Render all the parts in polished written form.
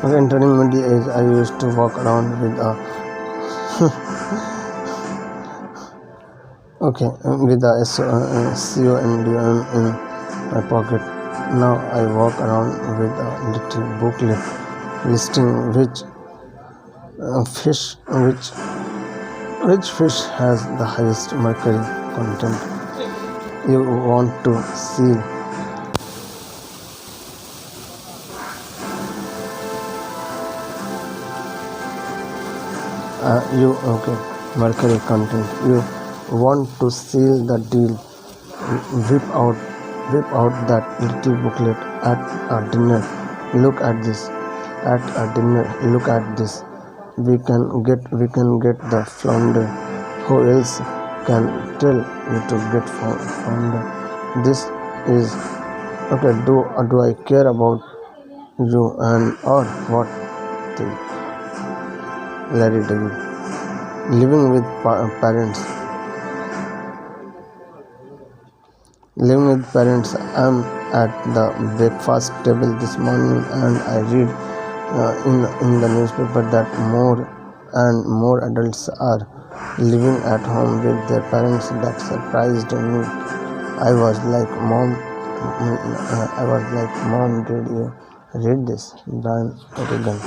Okay, entering middle age, I used to walk around with a condom in my pocket. Now I walk around with a little booklet listing which fish has the highest mercury content. You want to see mercury content. You want to seal the deal. Whip out that little booklet at a dinner. Look at this. At a dinner, look at this. We can get the flounder. Who else can tell you to get flounder? This is okay. Do I care about you and or what? Larry David. Living with parents. Living with parents. I'm at the breakfast table this morning, and I read in the newspaper that more and more adults are living at home with their parents. That surprised me. I was like, Mom, did you read this? Brian Regan.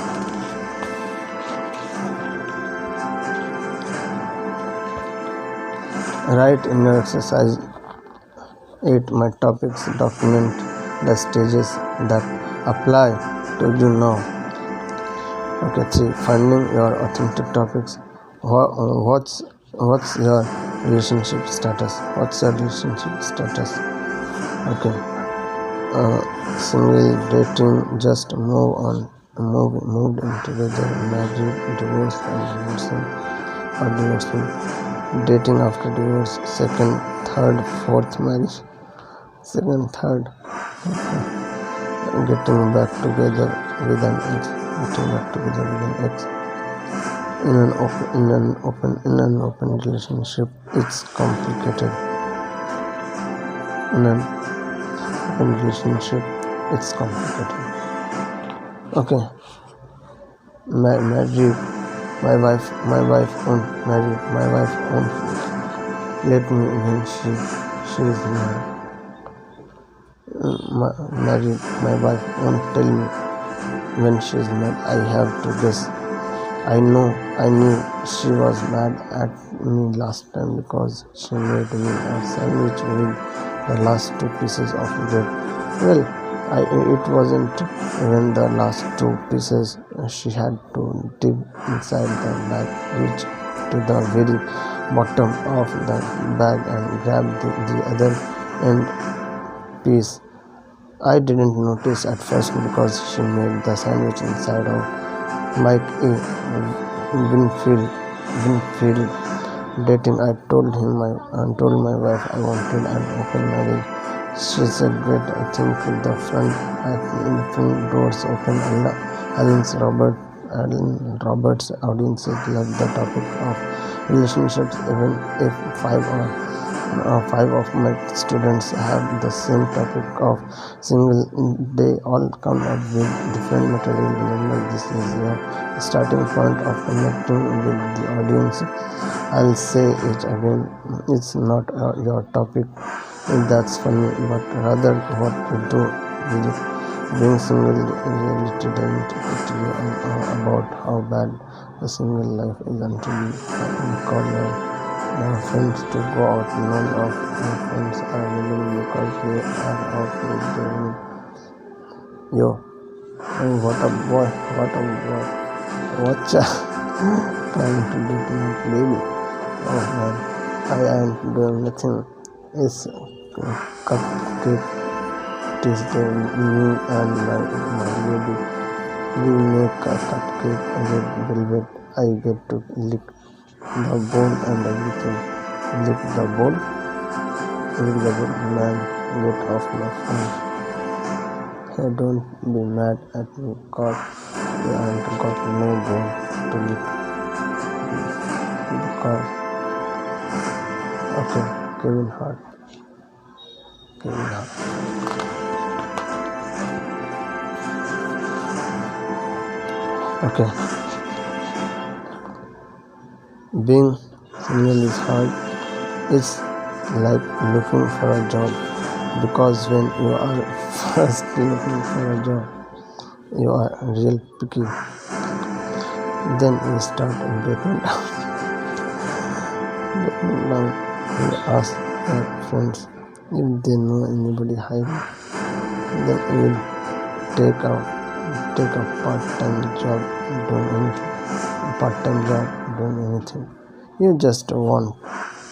Write in your exercise 8 my topics. Document the stages that apply to you now. Okay, 3. Finding your authentic topics. What's your relationship status? Okay. Single, dating, just moved in together, married, divorced, and divorcing. Dating after divorce, second, third, fourth marriage. Second, third, getting back together with an ex. In an open relationship, it's complicated. Okay. Married. My wife won't marry. My wife won't let me when she is married. My wife won't tell me when she is mad. I have to guess. I knew she was mad at me last time because she made me a sandwich with the last 2 pieces of bread. Well, it wasn't even the last 2 pieces. She had to dig inside the bag, reach to the very bottom of the bag and grab the other end piece. I didn't notice at first because she made the sandwich inside out like a Winfield dating. I told my wife I wanted an open marriage. She said, "Great, I think the front doors open." Alan Roberts audiences love the topic of relationships. Even if 5 of my students have the same topic of single, they all come up with different material. Remember, this is your starting point of connecting with the audience. I'll say it again, it's not your topic that's funny, but rather what you do with it. Being single reality doesn't hit you about how bad the single life is until you call your friends to go out. None of my friends are willing because they are out with their own. Yo, what a boy, watcha trying to do to my baby. Oh man, I ain't doing nothing. It's cupcake Tuesday. Me and my lady, we make a cupcake with velvet. I get to lick the bowl and everything. Lick the bowl, man, get off my phone. Hey, don't be mad at me, cause you ain't got no bowl to lick. Because, okay, Kevin Hart. Okay, being single is hard. It's like looking for a job because when you are first looking for a job, you are real picky. Then you start breaking down. You ask your friends if they know anybody hiring. Then you will take a part-time job doing anything. Part-time job doing anything. You just want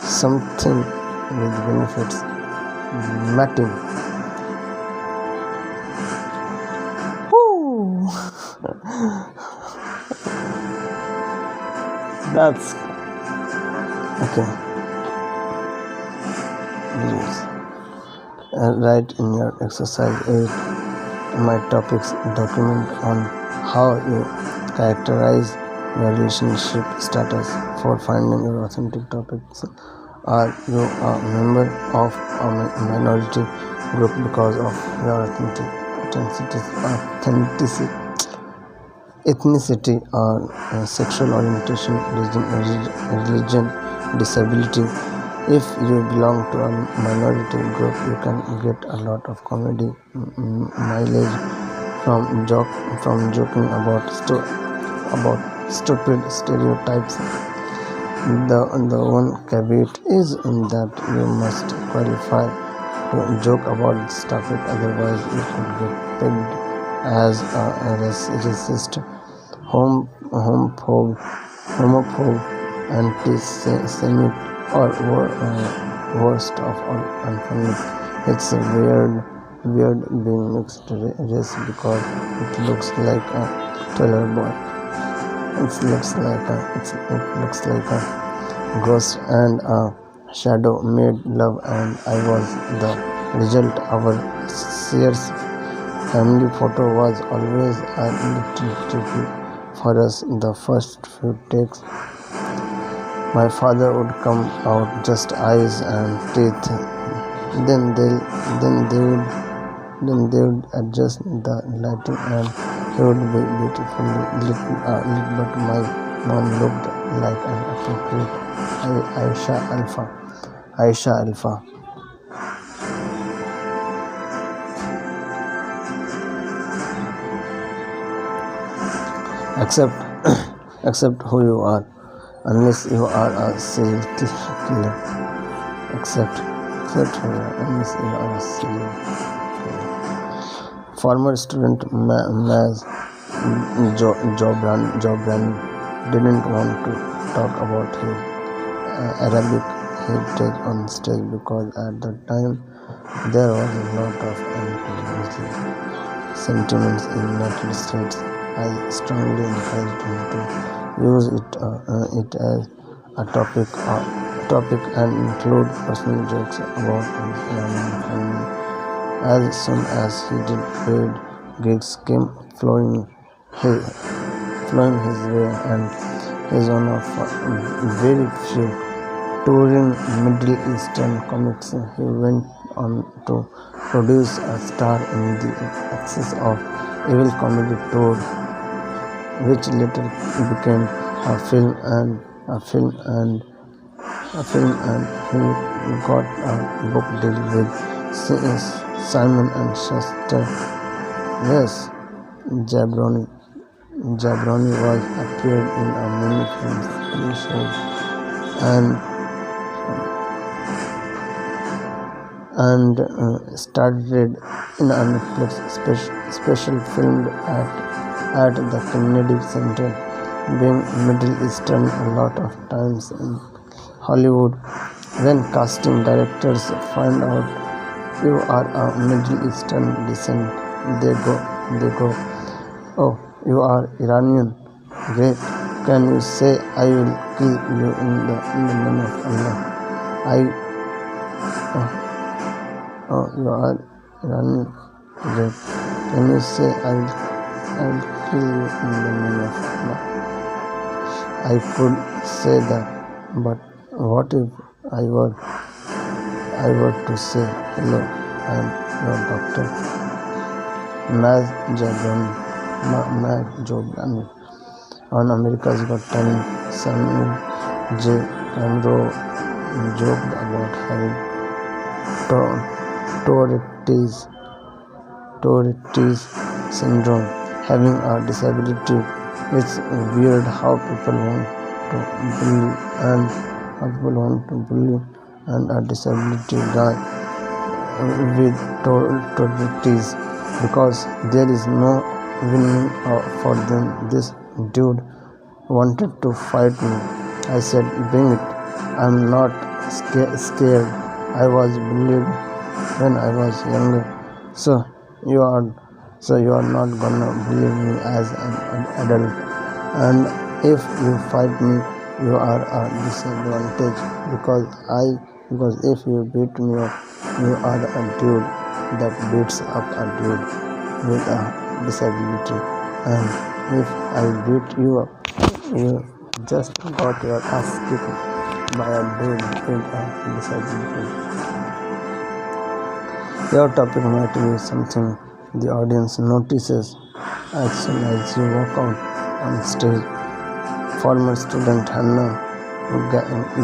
something with benefits. Matting. Woo! That's okay. Please write in your exercise 8 my topics document on how you characterize your relationship status for finding your authentic topics. Are you a member of a minority group because of your ethnicity or sexual orientation, religion, disability? If you belong to a minority group, you can get a lot of comedy mileage from joking about stupid stereotypes. The one caveat is that you must qualify to joke about this topic, otherwise you could get pegged as a racist, homophobe, anti-Semite, or worst of all, unfunny. It's weird being mixed race because it looks like a tailor boy. It looks like a ghost and a shadow made love, and I was the result. Our Sears family photo was always a little tricky for us. The first few takes, my father would come out just eyes and teeth. Then they would adjust the lighting and he would be beautifully lit, but my mom looked like an appropriate Aisha Alpha. Accept who you are, unless you are a serial killer. Accept who you are, unless you are a serial killer. Former student Maz Jobran didn't want to talk about his Arabic heritage on stage because at the time there was a lot of anti-Muslim sentiments in the United States. I strongly encouraged him to use it as a topic and include personal jokes about his family. As soon as he did, paid gigs came flowing his way, and he's one of very few touring Middle Eastern comics. He went on to produce a star in the Axis of Evil comedy tour, which later became a film, and he got a book deal with Simon and Schuster. Yes, Jabroni was appeared in many films, TV shows, and started in a Netflix special filmed at the Kennedy Center. Being Middle Eastern, a lot of times in Hollywood, when casting directors find out you are a Middle Eastern descent, they go, oh, you are Iranian, great. Can you say I will kill you in the name of Allah? Oh, you are Iranian, great. Can you say I will kill you in the name of Allah? I could say that, but what if I were to say, hello, I am your doctor, Maz Jobrani. On America's Got Talent, Samuel J. Cameron joked about having Tourette's Tourette's syndrome, having a disability. It's weird how people want to bully and a disability guy with Tourette's because there is no winning for them. This dude wanted to fight me. I said, "Bring it. I'm not scared. I was bullied when I was younger. So you are not gonna bully me as an adult. And if you fight me, you are a disadvantage because if you beat me up, you are a dude that beats up a dude with a disability. And if I beat you up, you just got your ass kicked by a dude with a disability." Your topic might be something the audience notices as soon as you walk out on stage. Former student Hannah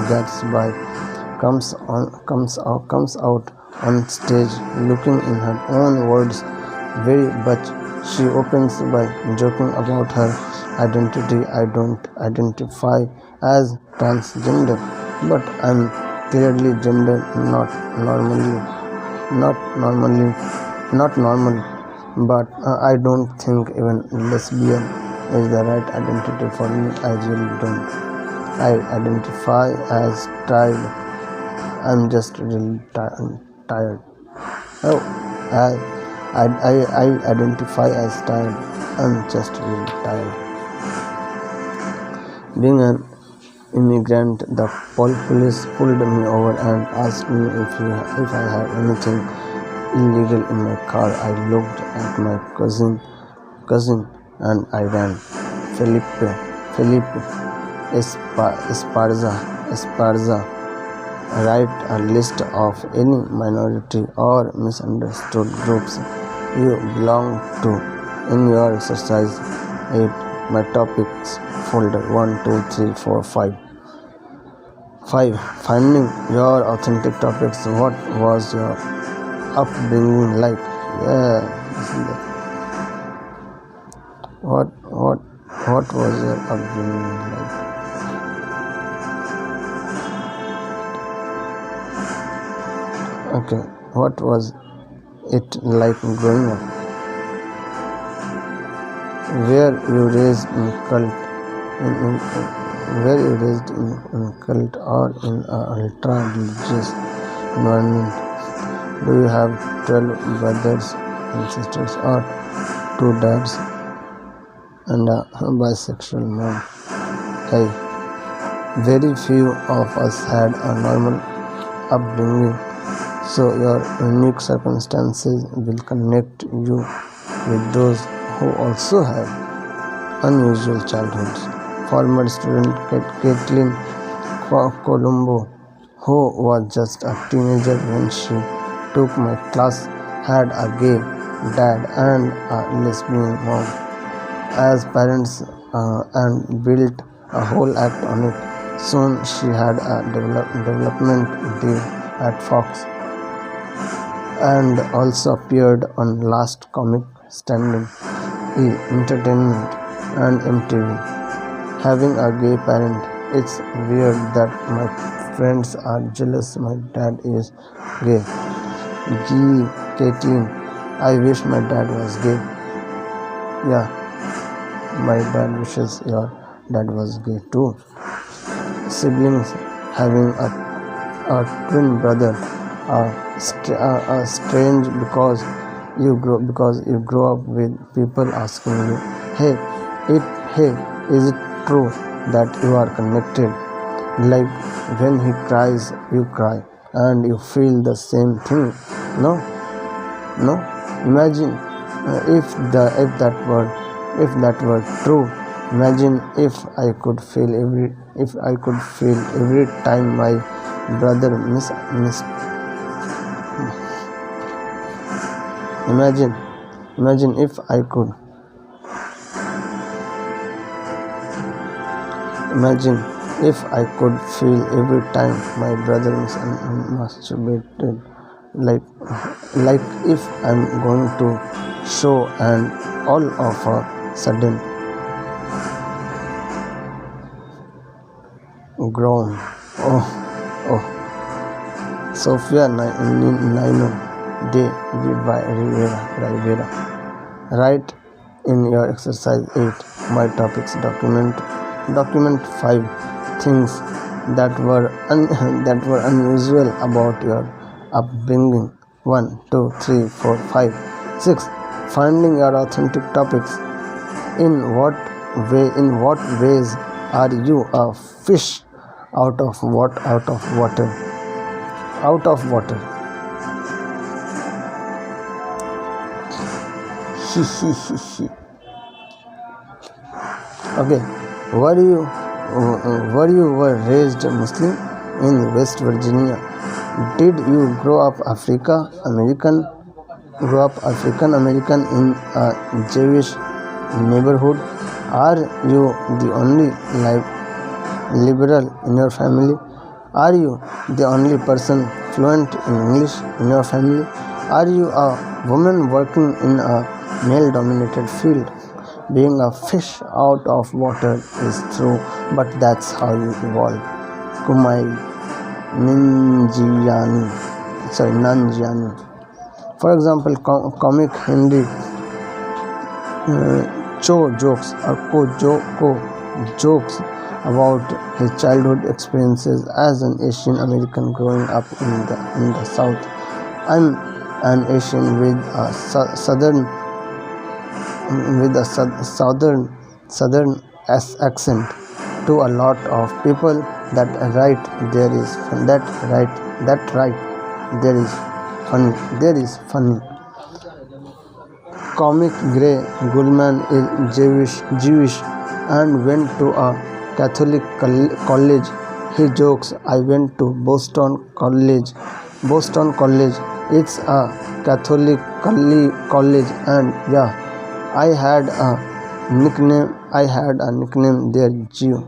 Gatsby comes out on stage looking, in her own words, very butch. She opens by joking about her identity. "I don't identify as transgender, but I'm clearly gender not normal, but I don't think even lesbian is the right identity for me. I really don't. I identify as tired. I'm just really tired. Oh, I identify as tired. I'm just really tired." Being an immigrant, the police pulled me over and asked me if I had anything illegal in my car. I looked at my cousin and I ran. Felipe Esparza, write a list of any minority or misunderstood groups you belong to in your exercise 8. My topics folder 1, 2, 3, 4, 5. 5. Finding your authentic topics. What was your upbringing like? Yeah, what was your upbringing like? Okay, what was it like growing up? Were you raised in cult or in an ultra religious environment? Do you have 12 brothers and sisters or 2 dads and a bisexual mom? Hey, very few of us had a normal upbringing, so your unique circumstances will connect you with those who also have unusual childhoods. Former student Caitlin Colombo, who was just a teenager when she took my class, had a gay dad and a lesbian mom as parents and built a whole act on it. Soon she had a development deal at Fox and also appeared on Last Comic Standing, E! Entertainment, and MTV. Having a gay parent, it's weird that my friends are jealous my dad is gay. Gee, Caitlin, I wish my dad was gay. Yeah, my dad wishes your dad was gay too. Siblings, having a twin brother, strange because you grow up with people asking you, hey, is it true that you are connected? Like when he cries, you cry, and you feel the same thing. No. Imagine if that were true. Imagine if I could feel every time my brother Imagine if I could Imagine if I could feel every time my brother masturbated, like like if I'm going to show and all of a sudden groan. Oh, oh, Sofia Nino de Rivera. Write in your exercise 8 my topics document 5 things that were that were unusual about your upbringing. 1 2 3 4 5 6 finding your authentic topics. In what ways are you a fish out of water? Okay, were you raised Muslim in West Virginia? Did you grow up African American in a Jewish neighborhood? Are you the only liberal in your family? Are you the only person fluent in English in your family? Are you a woman working in a male dominated field? Being a fish out of water is true, but that's how you evolve. Kumai Nanjiani. For example, comic Henry Cho jokes or Ko jokes about his childhood experiences as an Asian American growing up in the South. I'm an Asian with a southern accent. To a lot of people, that right there is fun, that right there is funny. Comic Gray Gulman is Jewish and went to a Catholic college. He jokes, I went to Boston College. It's a Catholic college, and yeah, I had a nickname there, Jew.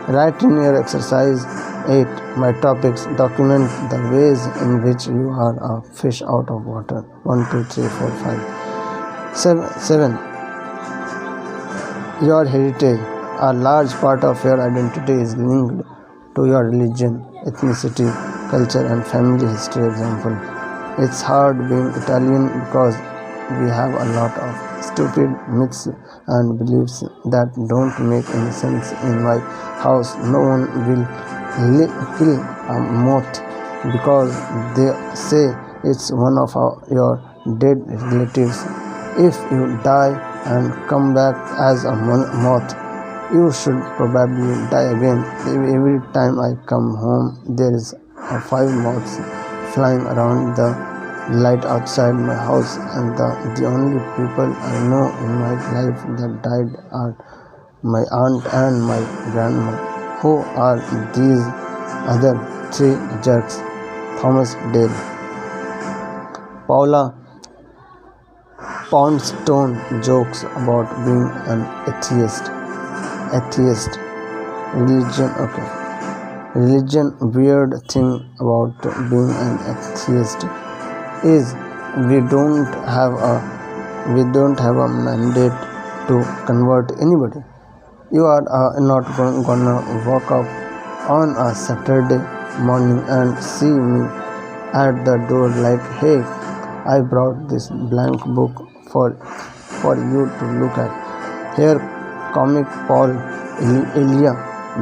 Write in your exercise 8 my topics. Document the ways in which you are a fish out of water. 1 2 3 4 5 7. Your heritage. A large part of your identity is linked to your religion, ethnicity, culture, and family history. Example: it's hard being Italian because we have a lot of stupid myths and beliefs that don't make any sense. In my house, no one will kill a moth because they say it's one of your dead relatives. If you die and come back as a moth, you should probably die again. Every time I come home, there is 5 moths flying around the light outside my house, and the only people I know in my life that died are my aunt and my grandma. Who are these other 3 jerks? Thomas Dale. Paula Poundstone jokes about being an atheist. Religion. Weird thing about being an atheist is we don't have a mandate to convert anybody. You are not gonna walk up on a Saturday morning and see me at the door like, hey, I brought this blank book for you to look at. Here, comic Paul Elia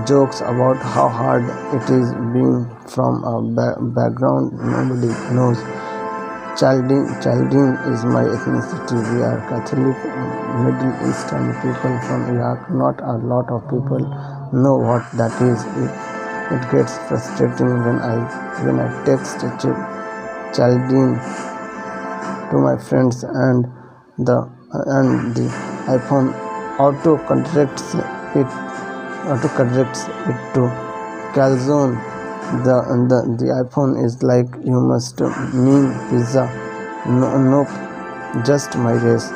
jokes about how hard it is being from a background nobody knows. Chaldean is my ethnicity. We are Catholic Middle Eastern people from Iraq. Not a lot of people know what that is. It gets frustrating when I text Chaldean to my friends and the iPhone auto corrects it to calzone. The iPhone is like, you must mean pizza. No, nope, just my race.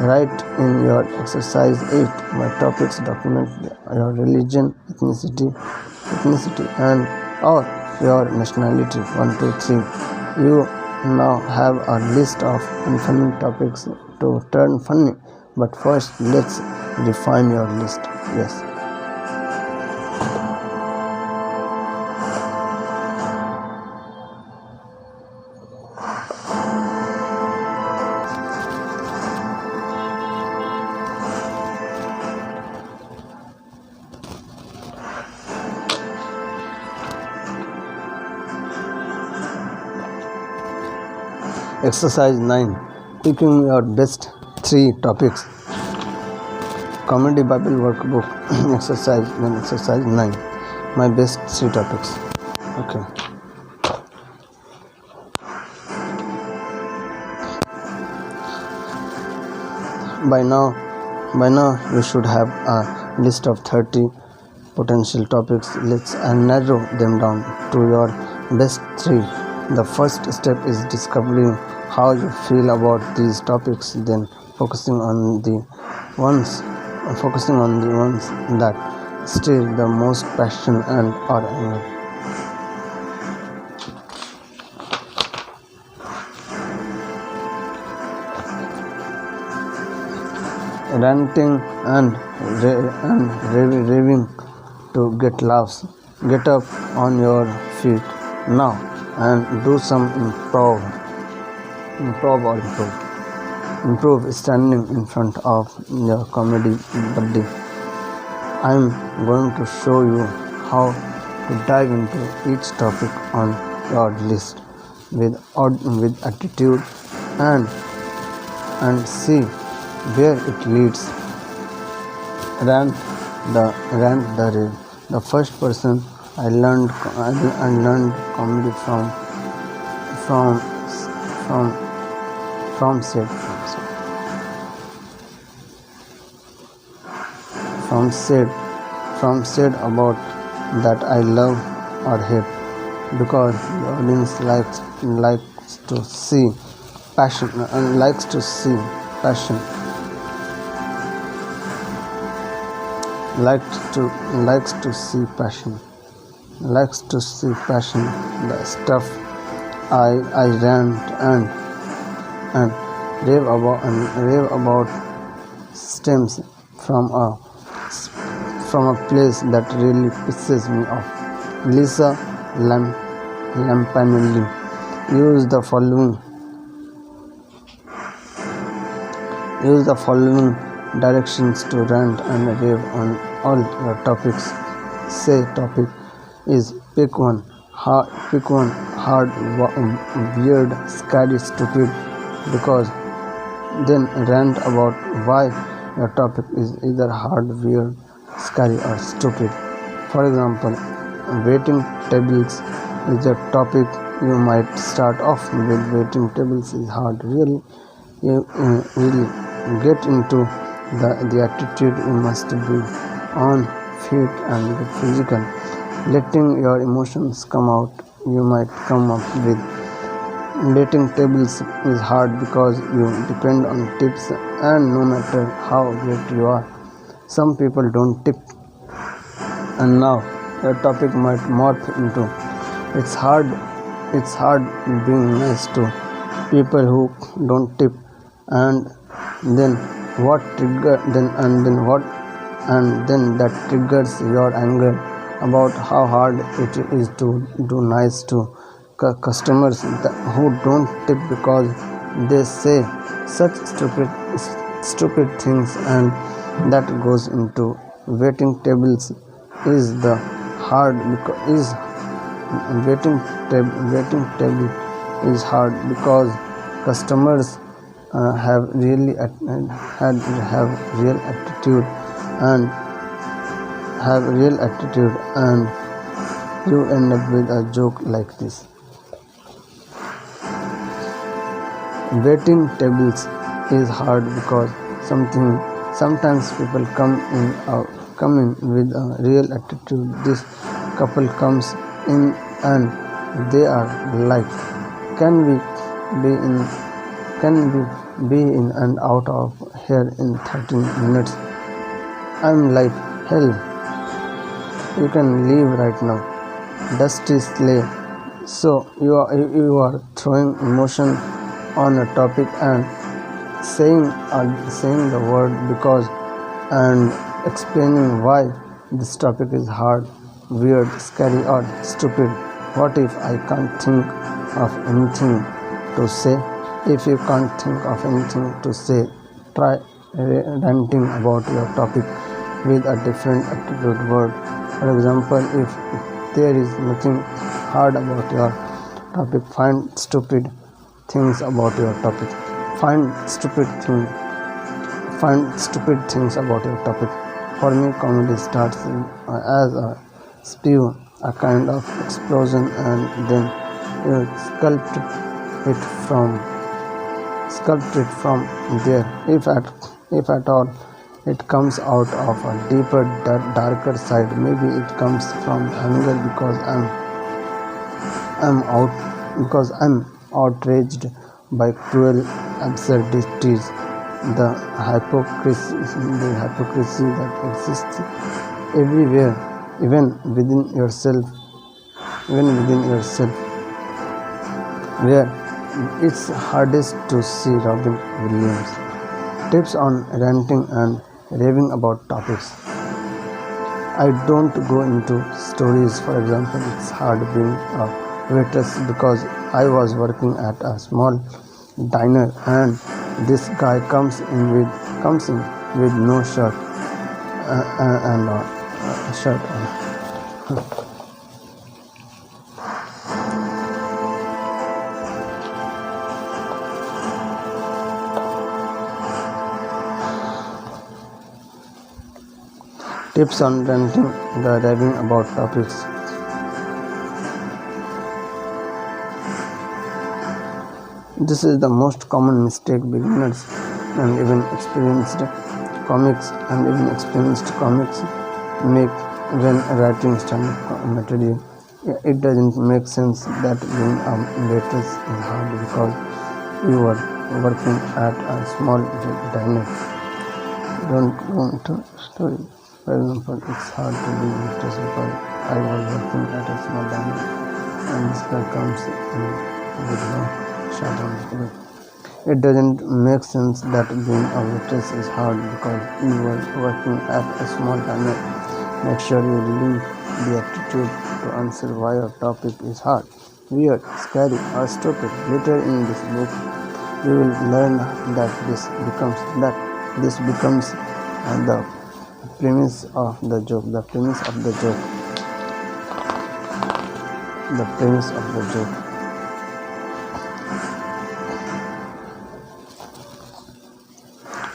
Write in your exercise 8 my topics, document your religion, ethnicity and or your nationality. 1, 2, 3. You now have a list of unfunny topics to turn funny, but first let's refine your list. Yes. Exercise 9. Picking your best 3 topics. Comedy Bible Workbook. Exercise 9. My best 3 topics. Okay. By now you should have a list of 30 potential topics. Let's narrow them down to your best 3. The first step is discovering how you feel about these topics, then focusing on the ones that stir the most passion and or anger. Ranting and raving to get laughs. Get up on your feet now and do some improv standing in front of your comedy buddy. I'm going to show you how to dive into each topic on your list with attitude and see where it leads. Rant the rave. The first person I learned comedy from said about that I love or hate, because the audience likes to see passion likes to see passion the stuff I rant and rave about stems from a place that really pisses me off. Lisa Lampanelli use the following directions to rant and rave on all your topics. Say topic is pick one hard, weird, scary, stupid, because then rant about why your topic is either hard, weird, scary or stupid. For example, waiting tables is a topic. You might start off with waiting tables is hard. Really get into the attitude. You must be on feet and get physical, letting your emotions come out. You might come up with waiting tables is hard because you depend on tips, and no matter how great you are, some people don't tip. And now your topic might morph into it's hard being nice to people who don't tip, and then that triggers your anger about how hard it is to do nice to customers who don't tip because they say such stupid things, and that goes into waiting tables is the hard because waiting table is hard because customers have real attitude and you end up with a joke like this. Waiting tables is hard because sometimes people come in with a real attitude. This couple comes in and they are like, can we be in and out of here in 13 minutes. I'm like, hell, you can leave right now. Dusty Slay. So you are throwing emotion on a topic and saying the word because and explaining why this topic is hard, weird, scary, or stupid. What if I can't think of anything to say? If you can't think of anything to say, try ranting about your topic with a different attitude word. For example, if there is nothing hard about your topic, find stupid things about your topic. Find stupid things about your topic. For me, comedy starts as a spew, a kind of explosion, and then you sculpt it from there. If at all, it comes out of a deeper, darker side. Maybe it comes from anger because I'm outraged by cruel absurdities, the hypocrisy that exists everywhere, even within yourself, where it's hardest to see. Robin Williams. Tips on ranting and raving about topics. I don't go into stories. For example, it's hard being a waitress because I was working at a small diner and this guy comes in with no shirt and a shirt on. Tips on ranting the raving about topics. This is the most common mistake beginners and even experienced comics make when writing stand-up material. It doesn't make sense that being a waitress is hard because you are working at a small diner. Don't go into story. For example, it's hard to be waitress because I was working at a small diner and this guy comes in with no shirt on. It doesn't make sense that being a waitress is hard because you were working at a small diner. Make sure you leave the attitude to answer why your topic is hard, weird, scary, or stupid. Later in this book, you will learn that this becomes the premise of the joke. The premise of the joke.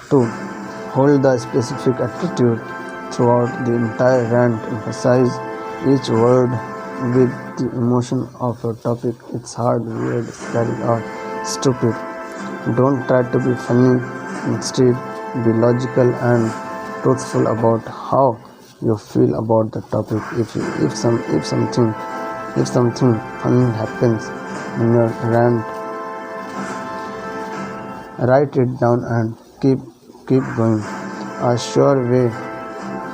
2. Hold the specific attitude throughout the entire rant. Emphasize each word with the emotion of your topic. It's hard, weird, scary, or stupid. Don't try to be funny. Instead, be logical and truthful about how you feel about the topic. If something funny happens in your rant, write it down and keep going. A sure way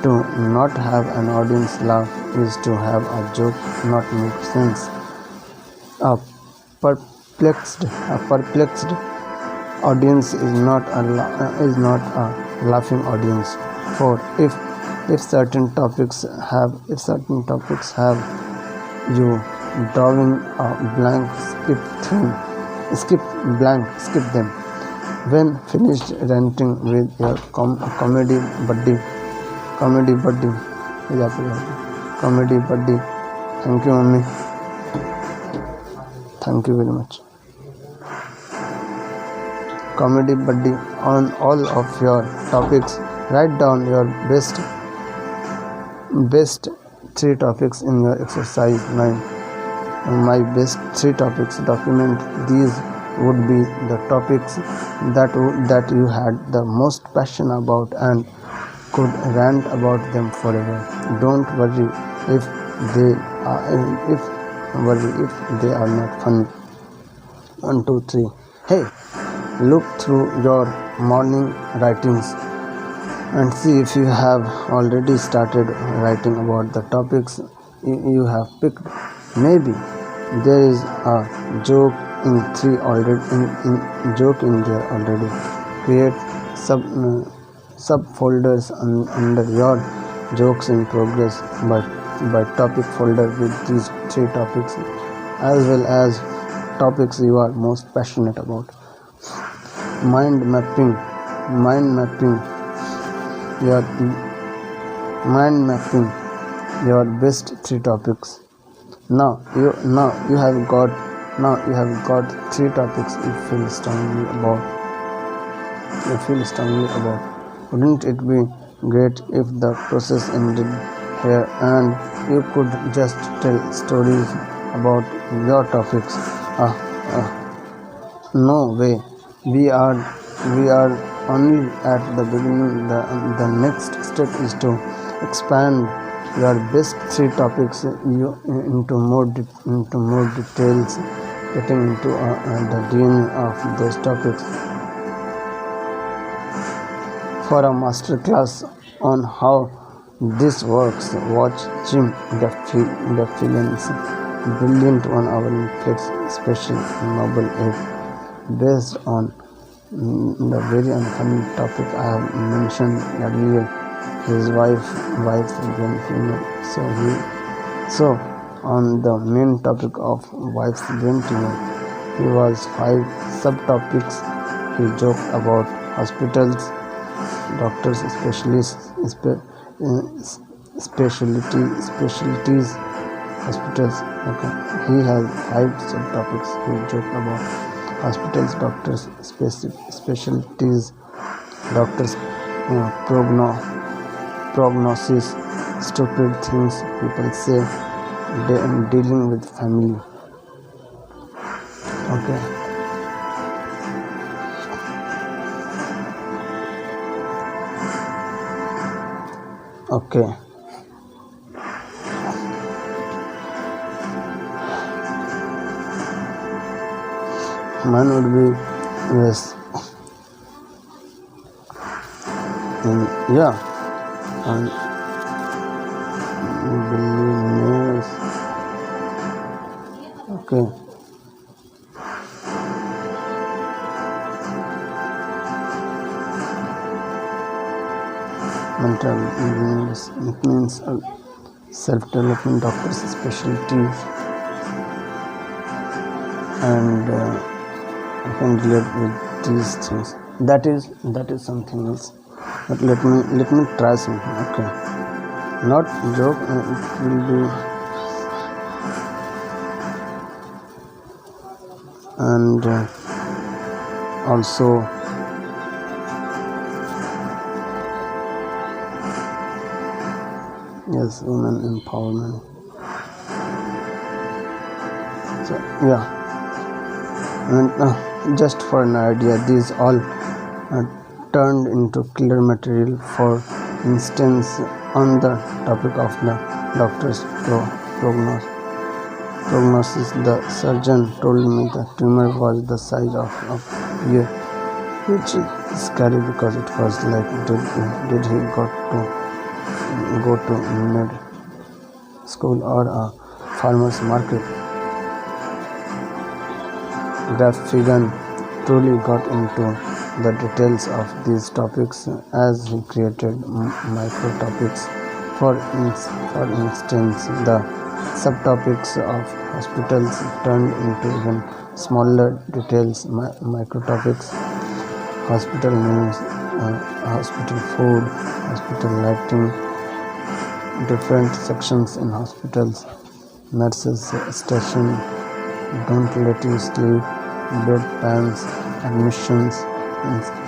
to not have an audience laugh is to have a joke not make sense. A perplexed audience is not a laughing audience. 4. If certain topics have you drawing a blank, skip them. When finished ranting with your comedy buddy, thank you, mommy. Thank you very much. Comedy buddy, on all of your topics, write down your best 3 topics in your exercise 9. My best 3 topics. Document these would be the topics that you had the most passion about and could rant about them forever. Don't worry if they are not funny. 1, 2, 3. Hey, look through your morning writings and see if you have already started writing about the topics you have picked. Maybe there is a joke in three already joke in there already. Create sub subfolders under your jokes in progress by topic folder with these three topics as well as topics you are most passionate about. Mind mapping your mind mapping your best three topics. Now you have got three topics you feel strongly about. Wouldn't it be great if the process ended here and you could just tell stories about your topics? Ah, ah, no way. We are only at the beginning. The next step is to expand your best three topics into more details, getting into the DNA of those topics. For a master class on how this works, watch Jim Gaffigan's brilliant 1 hour Netflix special Noble Ape based on the very unfunny topic I have mentioned earlier. His wife's brain tumor. So on the main topic of wife's brain tumor, he was 5 subtopics. He joked about hospitals, doctors, specialties, hospitals. Okay, he has 5 subtopics. He joked about hospitals, doctors, specialties, doctors, prognosis, stupid things people say, dealing with family. Okay. Okay. Mine would be yes. Yeah. And billionaires. Okay. Mental illness. It means self-development, doctors, specialties, and I can relate with these things. That is something else. But let me try something. Okay. Not joke. It will be and also yes, women empowerment. So yeah, and just for an idea, these all turned into killer material. For instance, on the topic of the doctor's prognosis, the surgeon told me the tumor was the size of a pear, which is scary because it was like, did he go to med school or a farmer's market? Gaffigan truly got into the details of these topics as he created micro-topics. For instance, the subtopics of hospitals turned into even smaller details, micro-topics: hospital names, hospital food, hospital lighting, different sections in hospitals, nurses station, don't let you sleep, bedpans, admissions,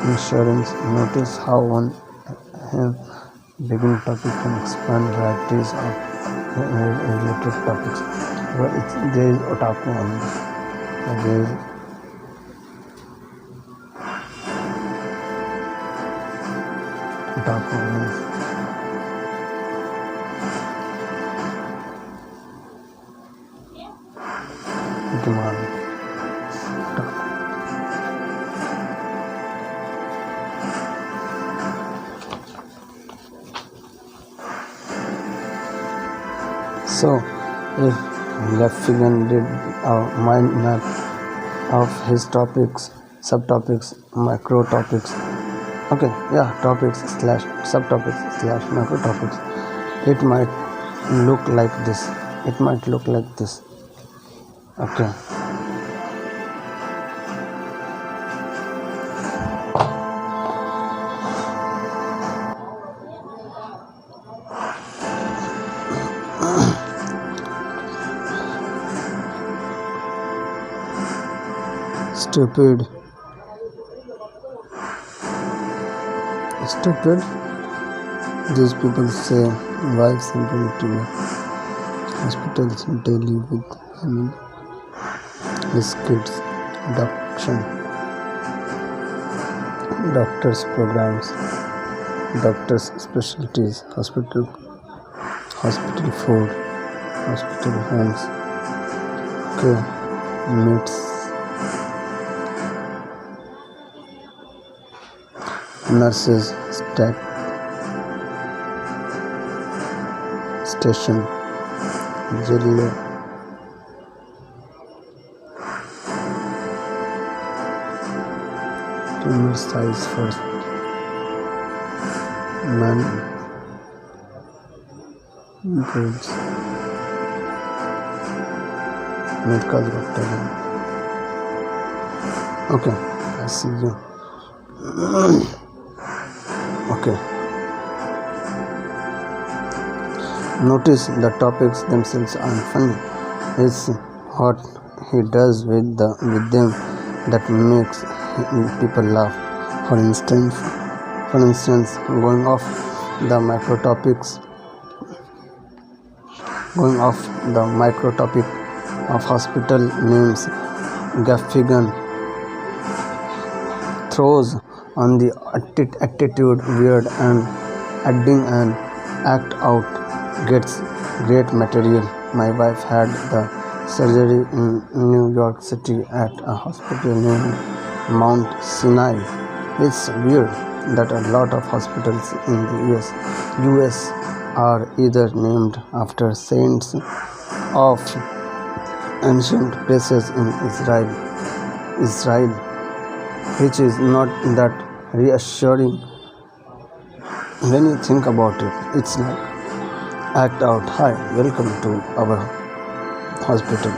insurance. Notice how one beginning topic can expand varieties of related topics. Well, there is otaku on this. There is otaku means demand. So if Gaffigan did a mind map of his topics, subtopics, micro topics, okay, yeah, topics slash subtopics slash micro topics, it might look like this. It might look like this. Okay. Stupid. These people say why simple to hospitals daily with kids, doctors programs, doctors specialties, hospital food, hospital homes, okay, meets nurses, station, jello, tumor size first, man, goods, medical doctor. Okay, I see you. Okay. Notice the topics themselves aren't funny. It's what he does with them that makes people laugh. For instance, going off the micro topic of hospital names, Gaffigan throws on the attitude weird and adding an act out gets great material. My wife had the surgery in New York City at a hospital named Mount Sinai. It's weird that a lot of hospitals in the US are either named after saints of ancient places in Israel, which is not that reassuring when you think about it. It's like act out, hi, welcome to our hospital.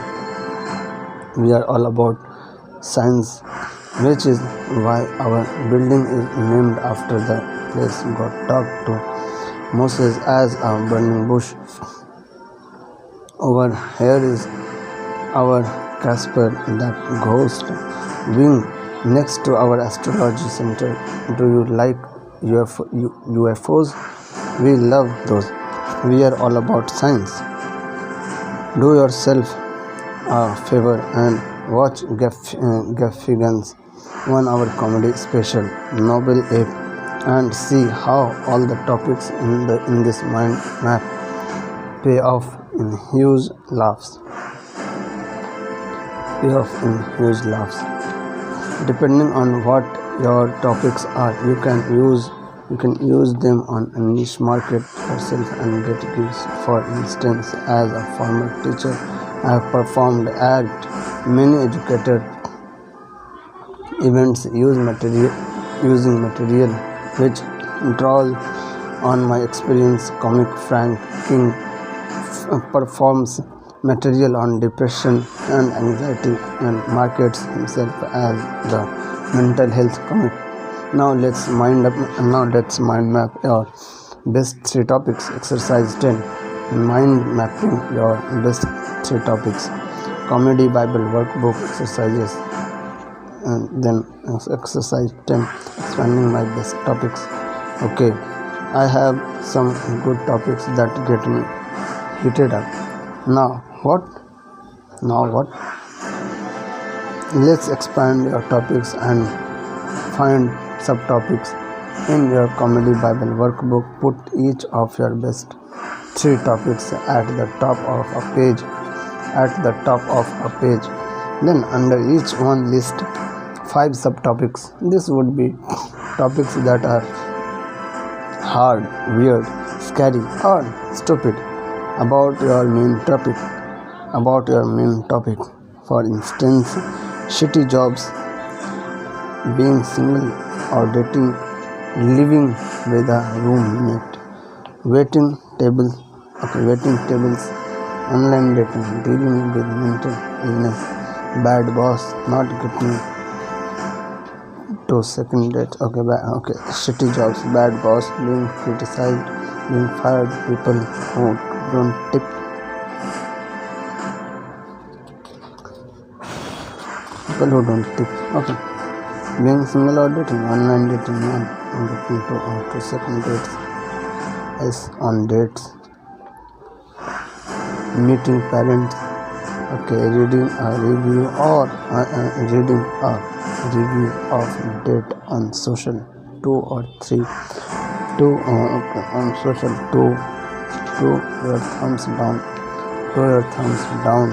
We are all about science, which is why our building is named after the place God talked to Moses as a burning bush. Over here is our Casper, that ghost wing next to our astrology center. Do you like UFOs? We love those. We are all about science. Do yourself a favor and watch Gaffigan's 1 hour comedy special, Noble Ape, and see how all the topics in this mind map pay off in huge laughs. Depending on what your topics are, you can use them on a niche market yourself and get gigs. For instance, as a former teacher, I have performed at many educator events using material which draws on my experience. Comic Frank King performs material on depression and anxiety and markets himself as the mental health comic. Now let's mind map your best 3 topics. Exercise 10. Mind mapping your best 3 topics. Comedy Bible workbook exercises. And then exercise 10. Expanding my best topics. Okay, I have some good topics that get me heated up. Now what? Let's expand your topics and find subtopics in your Comedy Bible workbook. Put each of your best 3 topics at the top of a page. Then under each one list 5 subtopics. This would be topics that are hard, weird, scary, or stupid. about your main topic for instance, shitty jobs, being single or dating, living with a roommate, waiting tables, online dating, dealing with mental illness, bad boss, not getting to second date. Okay, shitty jobs, bad boss, being criticized, being fired, people who don't tip, okay, being single or dating, online dating, not getting to second dates, is on dates, meeting parents, okay, reading a review of date on social, two or three, on social, two your thumbs down,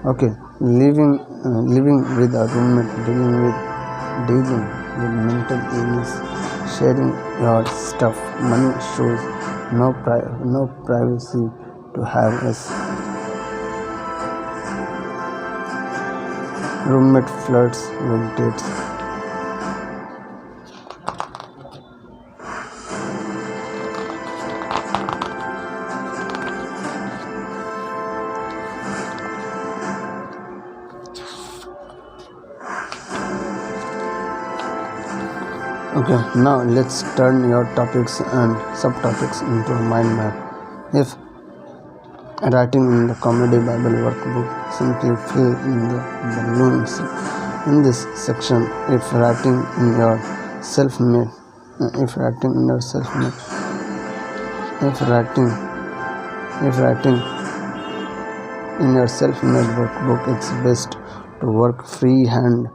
okay, living with a roommate, dealing with mental illness, sharing your stuff, money shows, no privacy to have a roommate, flirts with dates. Okay, now let's turn your topics and subtopics into a mind map. If writing in the Comedy Bible workbook, simply fill in the balloons in this section. If writing in your self-made workbook, it's best to work freehand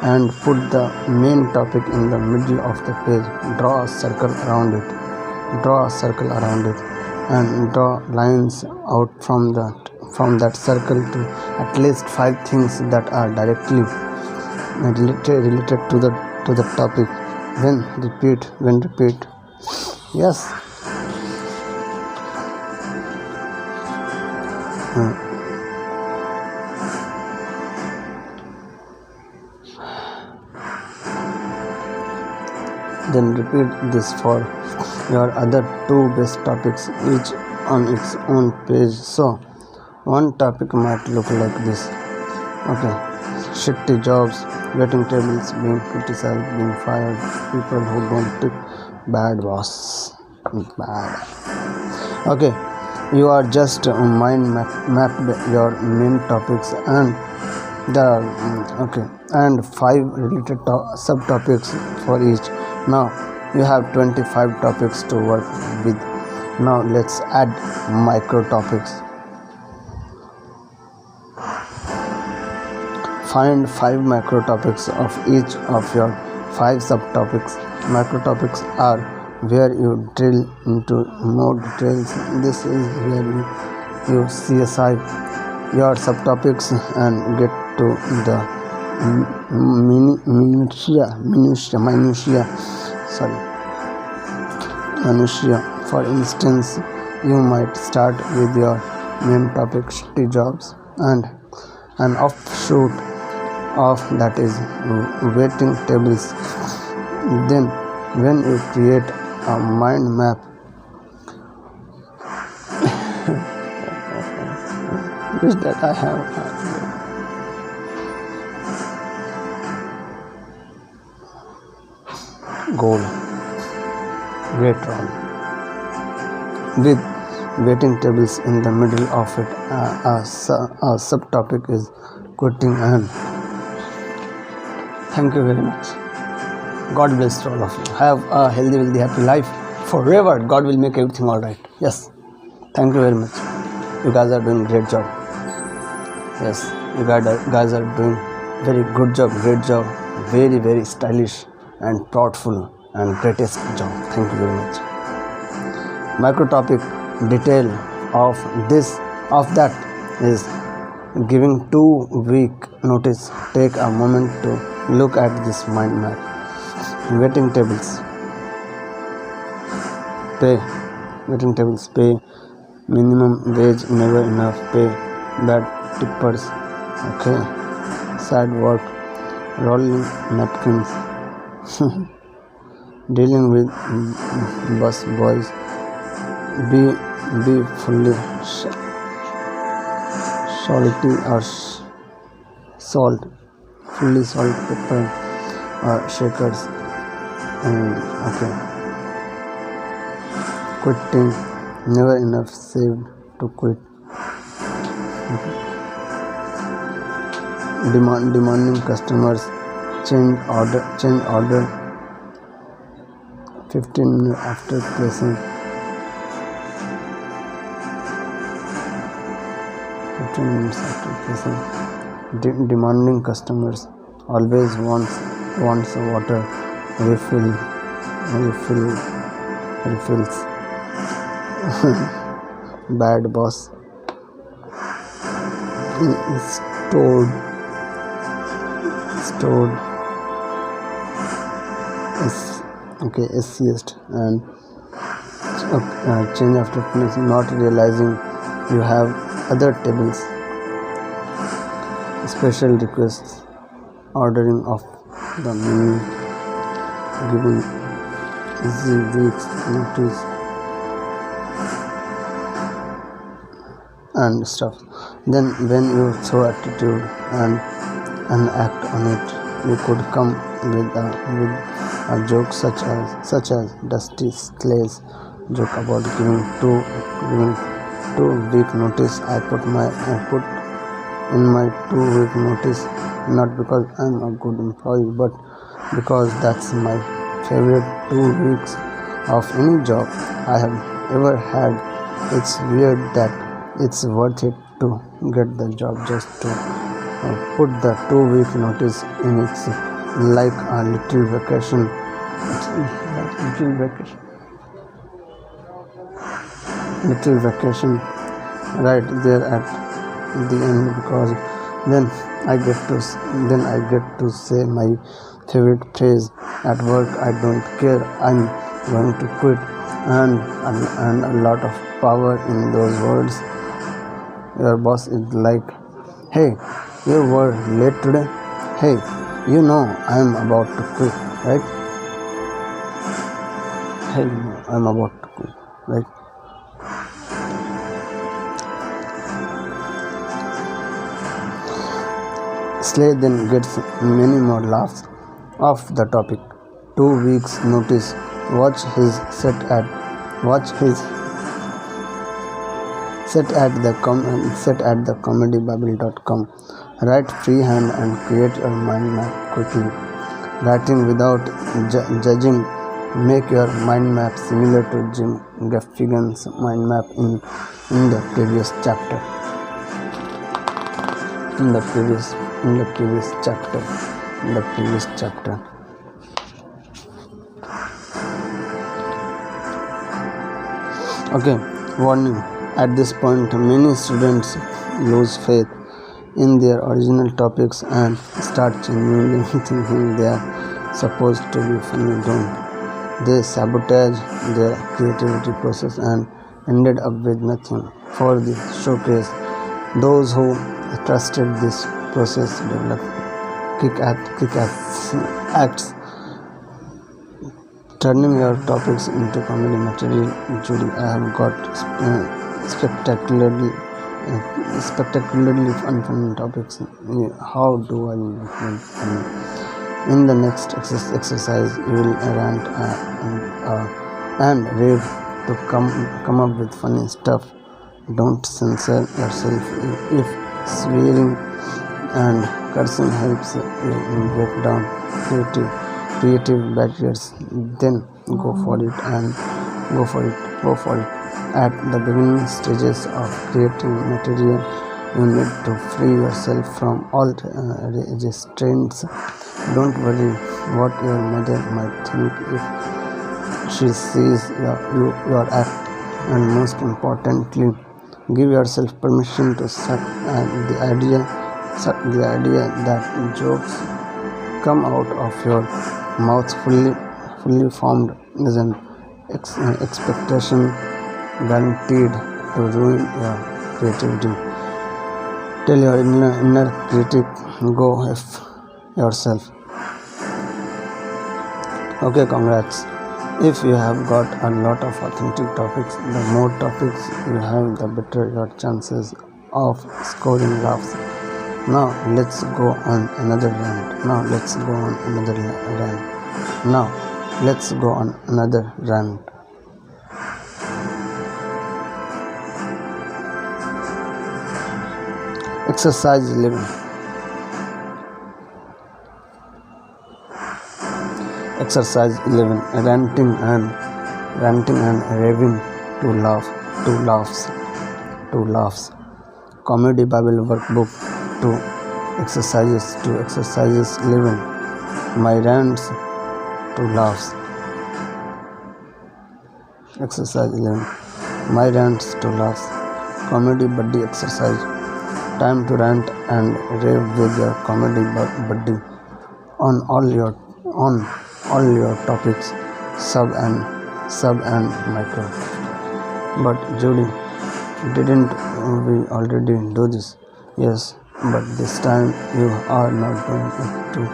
and put the main topic in the middle of the page. Draw a circle around it, and draw lines out from that circle to at least 5 things that are directly related to the topic. When repeat. Yes. Then repeat this for your other 2 best topics, each on its own page. So one topic might look like this. Okay, shitty jobs, waiting tables, being criticized, being fired, people who don't tip, bad boss, bad. Okay, you are just mind mapped your main topics and and 5 related subtopics for each. Now you have 25 topics to work with. Now let's add micro topics. Find 5 micro topics of each of your 5 subtopics. Micro topics are where you drill into more details. This is where you CSI your subtopics and get to the minutia. For instance, you might start with your main topic, shitty jobs, and an offshoot of that is waiting tables. Then when you create a mind map, wish that I have goal, great role, with waiting tables in the middle of it. A subtopic is quitting, and thank you very much. God bless all of you. Have a healthy, wealthy, happy life forever. God will make everything all right. Yes, thank you very much. You guys are doing great job. Yes, you guys are doing very good job, great job, very, very stylish and thoughtful and greatest job. Thank you very much. Micro topic detail of that is giving 2-week notice. Take a moment to look at this mind map. Waiting tables, pay Minimum wage never enough pay. Bad tippers. Okay. Sad work. Rolling napkins. Dealing with bus boys. Be be fully salty or salt. Fully salt, pepper or shakers. Okay. Quitting. Never enough saved to quit. Demanding customers change order 15 minutes after placing. 15 minutes after placing. Demanding customers always wants water refills. Bad boss. Stored SCS and change after finish, not realizing you have other tables. Special requests, ordering of the menu, giving easy weeks notice and stuff. Then when you show attitude and act on it, you could come with a joke such as Dusty Slay's joke about giving 2 week notice. I put in my 2 week notice not because I'm a good employee, but because that's my favorite 2 weeks of any job I have ever had. It's weird that it's worth it to get the job just to put the 2 week notice in. It's like a little vacation. Little vacation right there at the end, because then I get to say my favorite phrase at work. I don't care, I'm going to quit, and a lot of power in those words. Your boss is like, hey, you were late today. Hey, you know I'm about to quit, right? Hey, I'm about to quit, right? Slay then gets many more laughs off the topic. 2 weeks notice. Watch his set at the comedybabble.com. Write freehand and create your mind map quickly. Writing without judging. Make your mind map similar to Jim Gaffigan's mind map in the previous chapter. Okay, warning. At this point, many students lose faith in their original topics and start genuinely thinking they are supposed to be funny. Don't. They sabotage their creativity process and ended up with nothing for the showcase. Those who trusted this process developed kick-ass acts, turning your topics into comedy material. Judy, I have got spectacularly unfunny topics. How do I make them funny? In the next exercise, you will rant and rave to come up with funny stuff. Don't censor yourself. If swearing and cursing helps you break down creative barriers, then go for it. At the beginning stages of creating material, you need to free yourself from all restraints. Don't worry what your mother might think if she sees your act, and most importantly, give yourself permission to suck the idea that jokes come out of your mouth fully formed isn't expectation guaranteed. to ruin your creativity. Tell your inner critic, go F yourself. Okay, congrats. If you have got a lot of authentic topics, the more topics you have, the better your chances of scoring laughs. Now let's go on another rant. Now let's go on another rant. Now let's go on another rant. Exercise 11. Exercise 11. Ranting and raving to laughs. Comedy Bible workbook to exercises 11. My rants to laughs. Exercise 11. My rants to laughs. Comedy buddy exercise. Time to rant and rave with your comedy buddy on all your topics, sub and micro. But Judy, didn't we already do this? Yes, but this time you are not doing it to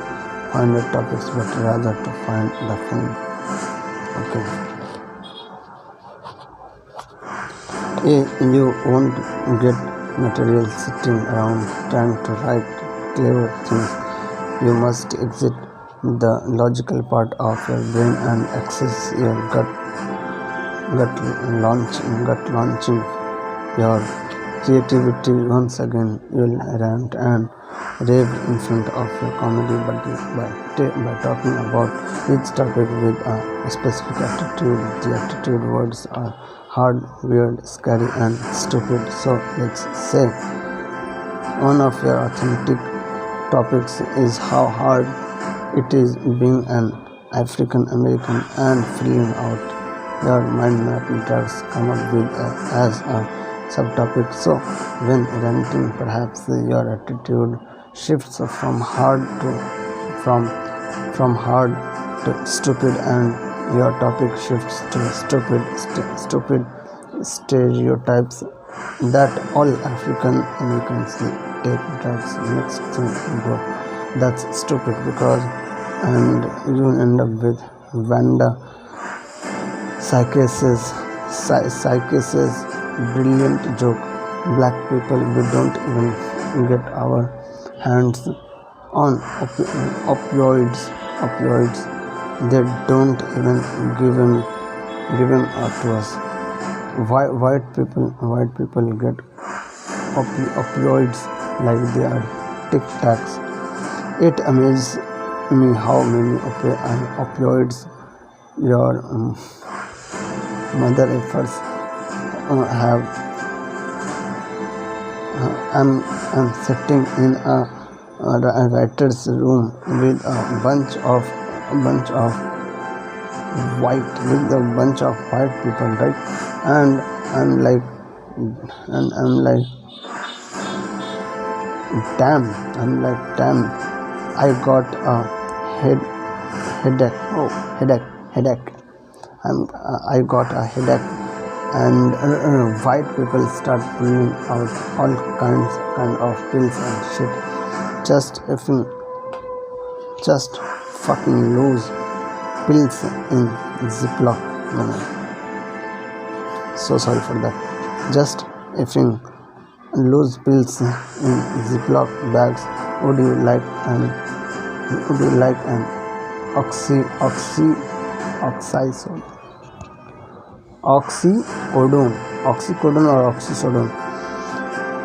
find the topics, but rather to find the fun. Okay. You won't get material sitting around trying to write clever things. You must exit the logical part of your brain and access your gut launching your creativity. Once again, you'll rant and rave in front of your comedy buddy by talking about each topic with a specific attitude. The attitude words are hard, weird, scary, and stupid. So let's say one of your authentic topics is how hard it is being an African American and filling out your mind map drugs come up with as a subtopic. So when ranting, perhaps your attitude shifts from hard to stupid, and your topic shifts to stupid stereotypes that all African Americans take drugs. Next thing you go, that's stupid because, and you end up with Vanda psychosis, brilliant joke. Black people, we don't even get our hands on opioids. They don't even give them to us. White people get opioids like they are Tic Tacs. It amazes me how many opioids your mother efforts have. I'm sitting in a writer's room with a bunch of white people, right? And I'm like, damn, I got a headache. I got a headache, and white people start pulling out all kind of pills and shit. Just fucking lose pills in Ziploc. So sorry for that. Just effing lose pills in Ziploc bags. Would you like an oxycodone or oxycodone?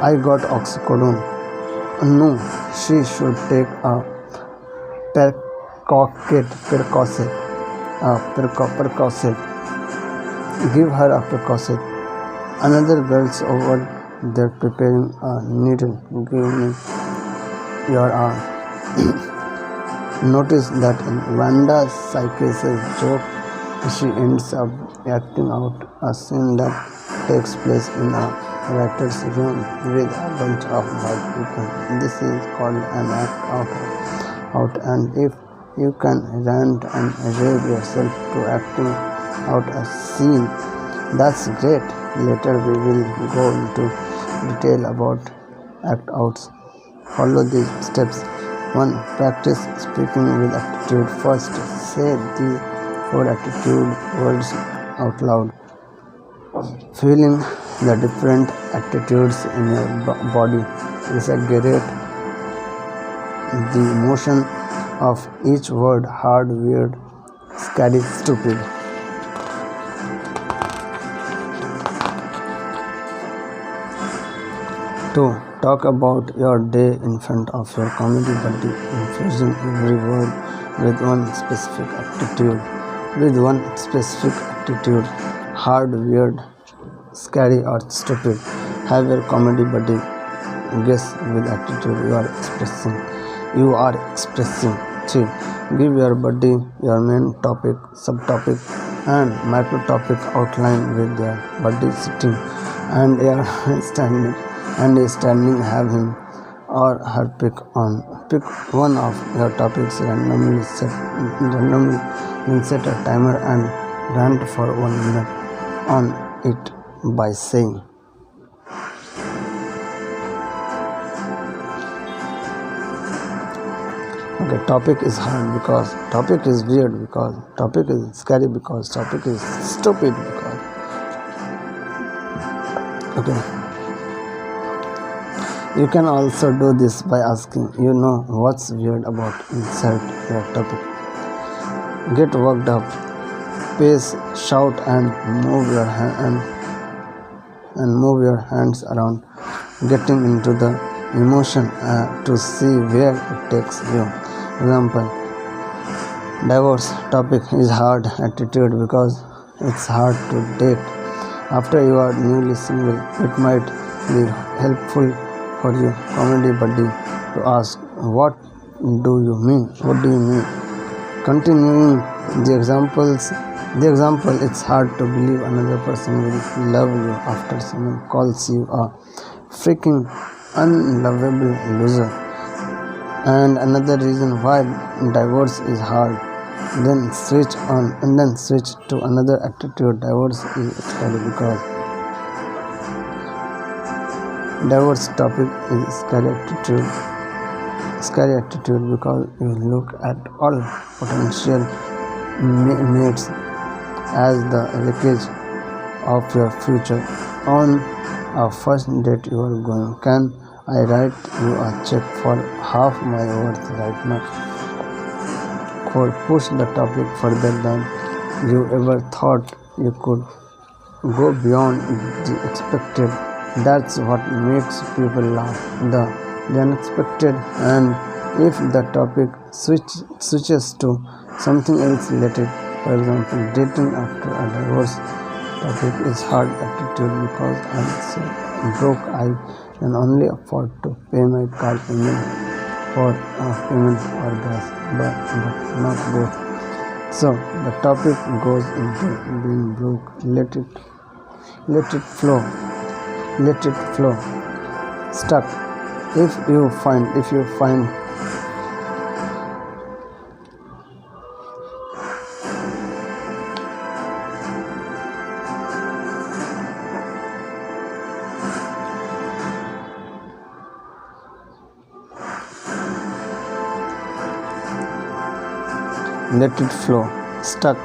I got oxycodone. No, she should take a Percocet. Give her a Percocet. Another girl's over there preparing a needle. Give me your arm. Notice that in Vanda's psychosis joke, she ends up acting out a scene that takes place in a writer's room with a bunch of white people. This is called an act out, and if you can rant and rave yourself to acting out a scene, that's great. Later we will go into detail about act outs. Follow these steps. 1. Practice speaking with attitude. First, say these 4 attitude words out loud. Feeling the different attitudes in your body. Exaggerate the emotion of each word: hard, weird, scary, stupid. 2. Talk about your day in front of your comedy buddy, infusing every word with one specific attitude. Hard, weird, scary, or stupid. Have your comedy buddy guess with attitude you are expressing. 3. Give your buddy your main topic, subtopic, and micro topic outline with your buddy sitting and standing. Have him or her pick one of your topics randomly, then set a timer and rant for 1 minute on it by saying, okay, topic is hard because topic is weird, because topic is scary, because topic is stupid, because okay. You can also do this by asking, what's weird about insert your topic. Get worked up, pace, shout, and move your hands around, getting into the emotion to see where it takes you. Example: divorce topic is hard attitude because it's hard to date after you are newly single. It might be helpful for you comedy buddy to ask, what do you mean? Continuing the example, it's hard to believe another person will love you after someone calls you a freaking unlovable loser. And another reason why divorce is hard. Then switch to another attitude. Divorce is scary because divorce topic is scary attitude because you look at all potential mates as the wreckage of your future. On a first date you are going, can I write you a check for half my worth right now? 4. Push the topic further than you ever thought you could. Go beyond the expected. That's what makes people laugh, the unexpected. And if the topic switches to something else related, for example, dating after a divorce, topic is hard attitude because I'm so broke I can only afford to pay my car payment or gas, but not both. So the topic goes into being broke. Let it flow. Stuck. If you find let it flow. Stuck.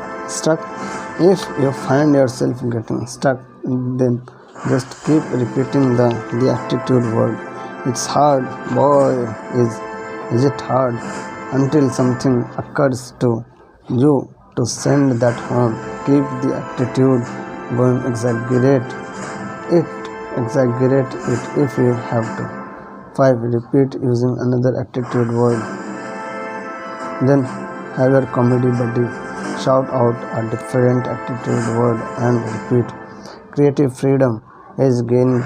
If you find yourself getting stuck, then just keep repeating the attitude word. It's hard, boy, is it hard, until something occurs to you to send that home. Keep the attitude going. Exaggerate it if you have to. 5. Repeat using another attitude word. Then have your comedy buddy shout out a different attitude word and repeat. Creative freedom is gained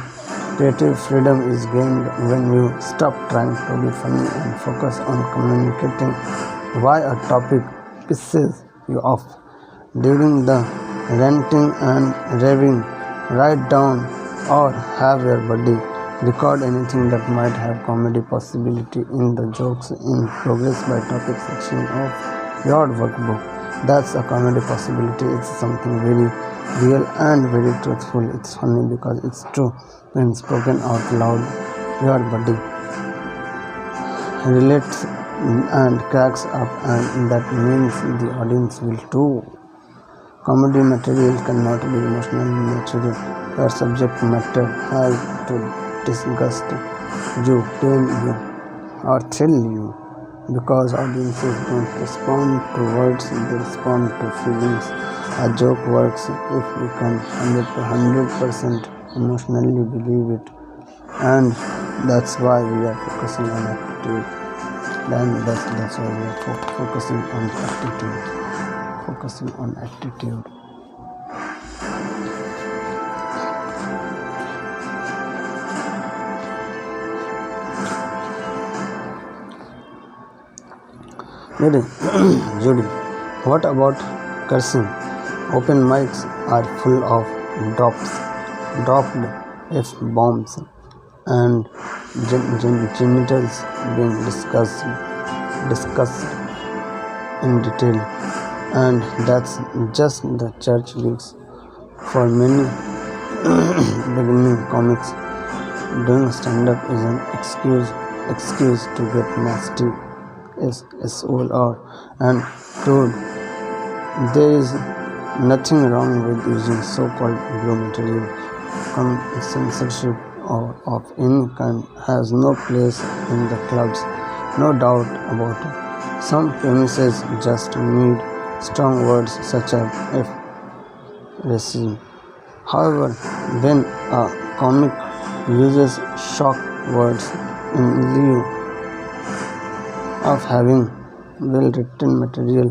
when you stop trying to be funny and focus on communicating why a topic pisses you off. During the ranting and raving, write down or have your buddy record anything that might have comedy possibility in the jokes in progress by topic section of your workbook. That's a comedy possibility. It's something very real and very truthful. It's funny because it's true. When spoken out loud, your body relates and cracks up, and that means the audience will too. Comedy material cannot be emotionally natural. Your subject matter has to disgust you, pain you, or thrill you. Because audiences don't respond to words, they respond to feelings. A joke works if you can 100% emotionally believe it. And that's why we are focusing on attitude. Then that's why we are focusing on attitude. Focusing on attitude. Judy, Judy, what about cursing? Open mics are full of dropped F-bombs, and genitals being discussed in detail. And that's just the church leaks. For many beginning comics, doing stand-up is an excuse to get nasty SOL and crude. There is nothing wrong with using so-called blue material. Censorship of any kind has no place in the clubs, no doubt about it. Some premises just need strong words such as F racism. However, when a comic uses shock words in lieu of having well-written material,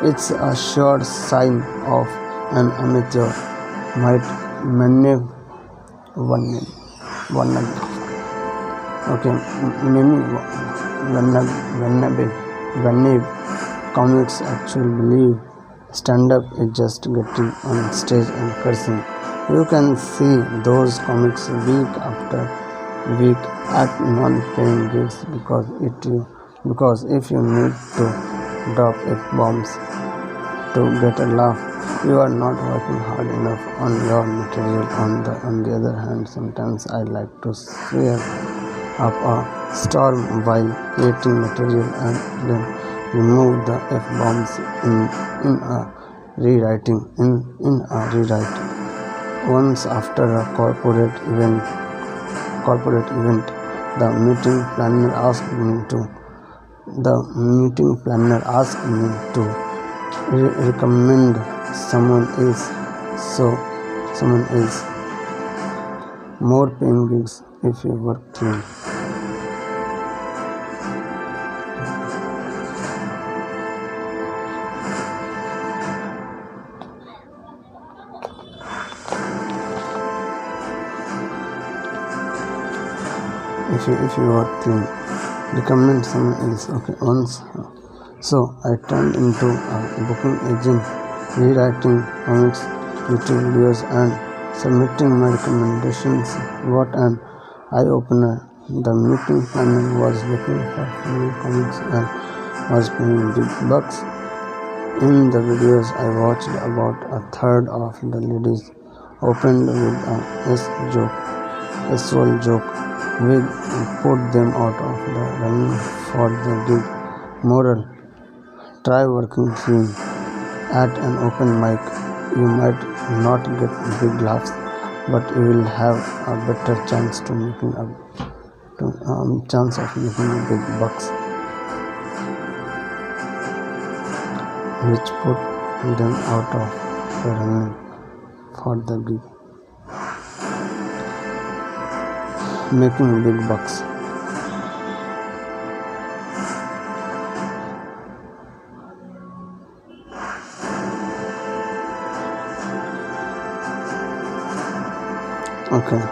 it's a sure sign of an amateur might many comics actually believe stand-up is just getting on stage and cursing. You can see those comics week after week at non-paying gigs because if you need to drop F-bombs to get a laugh, you are not working hard enough on your material. On the other hand, sometimes I like to swear up a storm while creating material and then remove the F-bombs in a rewrite. Once after a corporate event, the meeting planner asked me to recommend someone else more paying gigs if you work clean. If you work clean, recommend someone else. Okay, once. So I turned into a booking agent, rewriting comics, YouTube videos, and submitting my recommendations. What an eye-opener! The meeting planner was looking for new comics and was paying big bucks. In the videos I watched, about a third of the ladies opened with a SOL joke. We put them out of the running for the gig. Moral: try working clean. At an open mic, you might not get big laughs, but you will have a better chance of making big bucks, which put them out of the running for the gig. Making big bucks. Okay.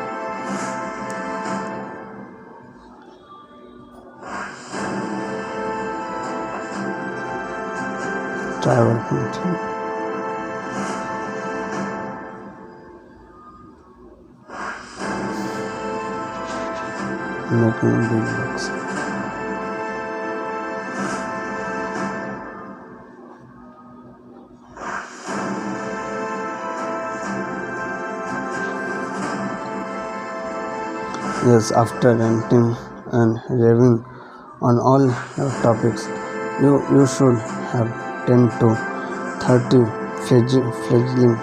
Try working team. Making big bucks. Yes, after ranting and raving on all topics, you should have 10 to 30 fledgling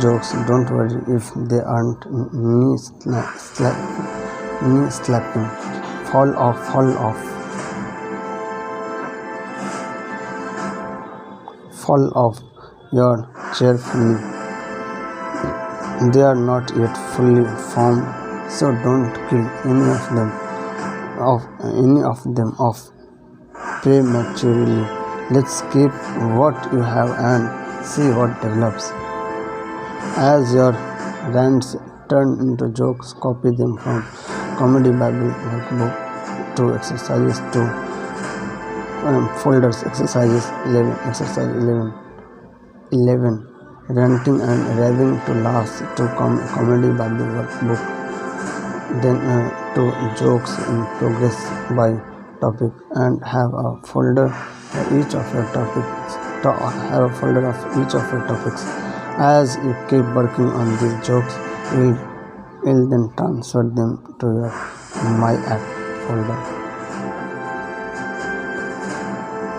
jokes. Don't worry if they aren't knee slapping. Fall off your chair fully. They are not yet fully formed, so don't kill any of them off prematurely. Let's keep what you have and see what develops. As your rants turn into jokes, copy them from Comedy Bible workbook to exercises to folders. Exercises 11. Exercise 11. Ranting and raving to laughs to Comedy Bible workbook. Then to jokes in progress by topic, and have a folder for each of your topics. Have a folder of each of your topics. As you keep working on these jokes, you'll then transfer them to your My App folder.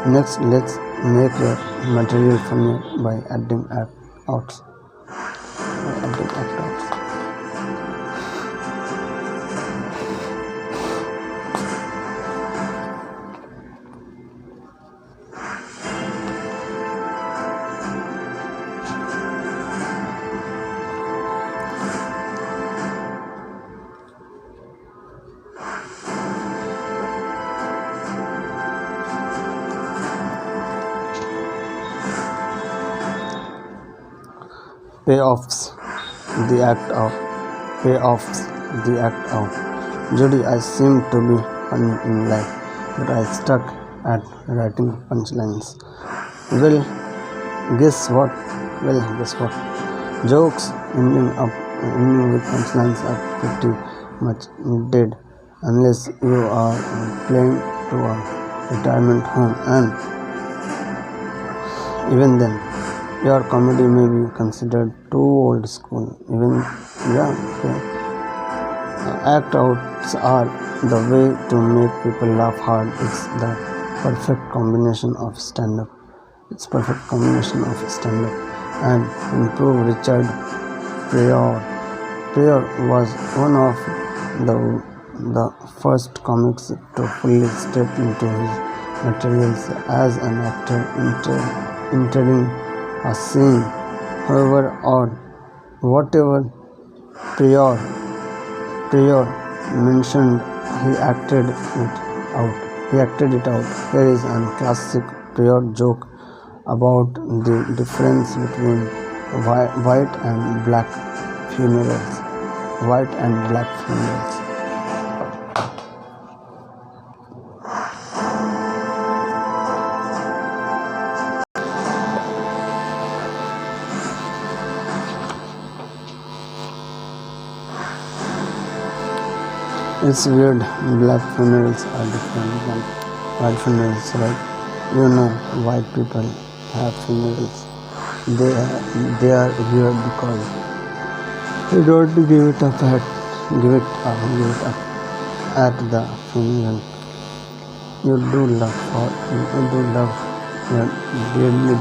Next, let's make your material funnier by adding act outs. Payoffs, the act of. Judy, I seem to be funny in life, but I stuck at writing punchlines. Well, guess what? Jokes ending with punchlines are pretty much dead unless you are playing to a retirement home, and even then, your comedy may be considered too old school. Act outs are the way to make people laugh hard. It's the perfect combination of stand-up. And improve. Richard Pryor was one of the first comics to fully step into his materials as an actor, entering a scene. However, odd, whatever Pryor mentioned, he acted it out. Here is a classic Pryor joke about the difference between white and black funerals. It's weird. Black funerals are different than white funerals, right? White people have funerals. They are weird because they don't give it up at the funeral. You do love your dearly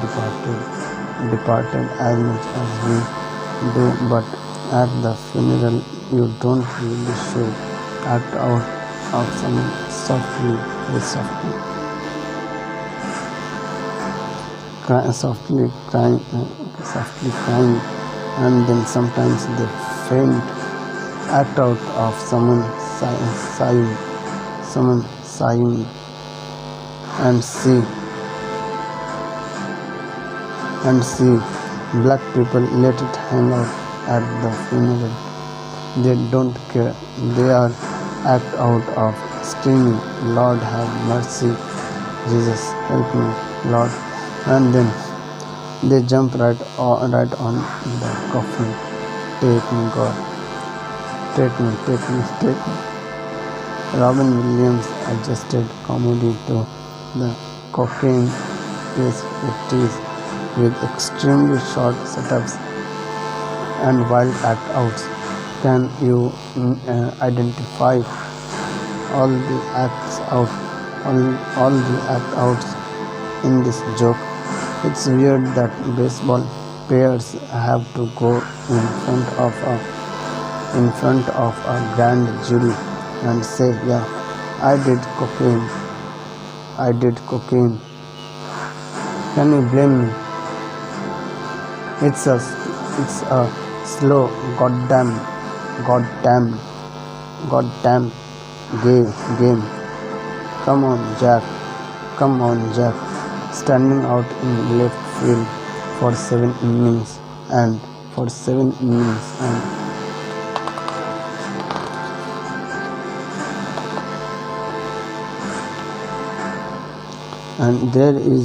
departed as much as we do, but at the funeral you don't really show. Act out of someone softly, crying, and then sometimes they faint. Act out of someone sighing, and see black people let it hang out at the funeral. They don't care. They are act out of screaming, Lord have mercy, Jesus help me, Lord, and then they jump right on the coffin. Take me, God, take me. Robin Williams adjusted comedy to the cocaine is with extremely short setups and wild act outs. Can you identify all the acts out, all the act outs in this joke? It's weird that baseball players have to go in front of a grand jury and say, "Yeah, I did cocaine. I did cocaine. Can you blame me?" It's a slow goddamn goddamn game. Come on, Jack. Come on, Jack. Standing out in left field for 7 innings and for 7 innings and there is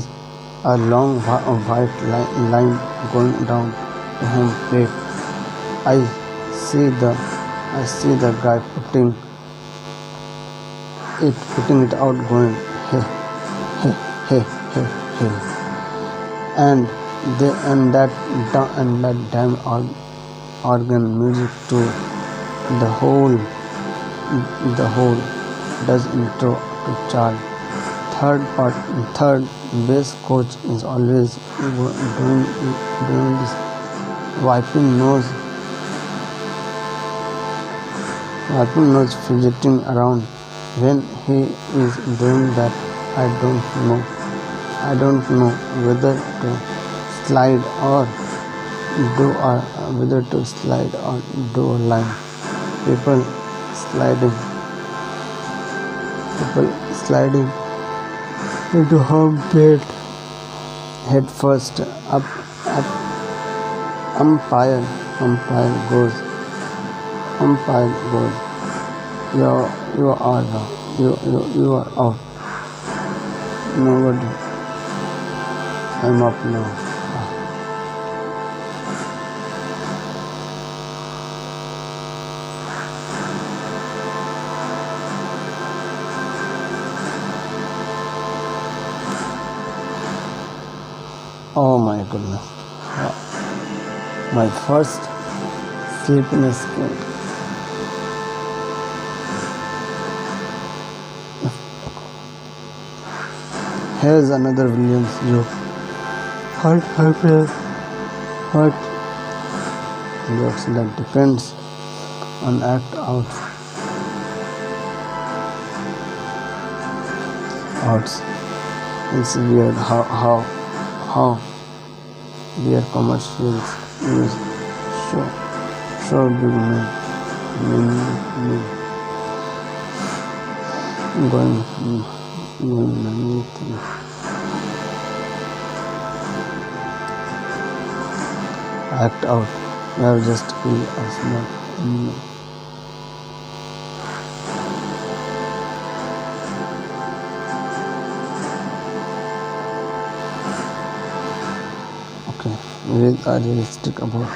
a long white line going down to home plate. I see the guy putting it out, going hey hey hey hey hey, and that damn organ music too. The whole does intro to Charlie. Third base coach is always doing this wiping nose fidgeting around. When he is doing that, I don't know whether to slide or do a line. People sliding into home plate head first. Up umpire goes. You are out. Nobody. I'm up now. Oh my goodness. My first sleepiness game. Here's another Williams joke. What jokes that depends on act outs. It's weird how beer commercials use so big men going many things. Act out. You have just killed a small animal. Okay, we are realistic about.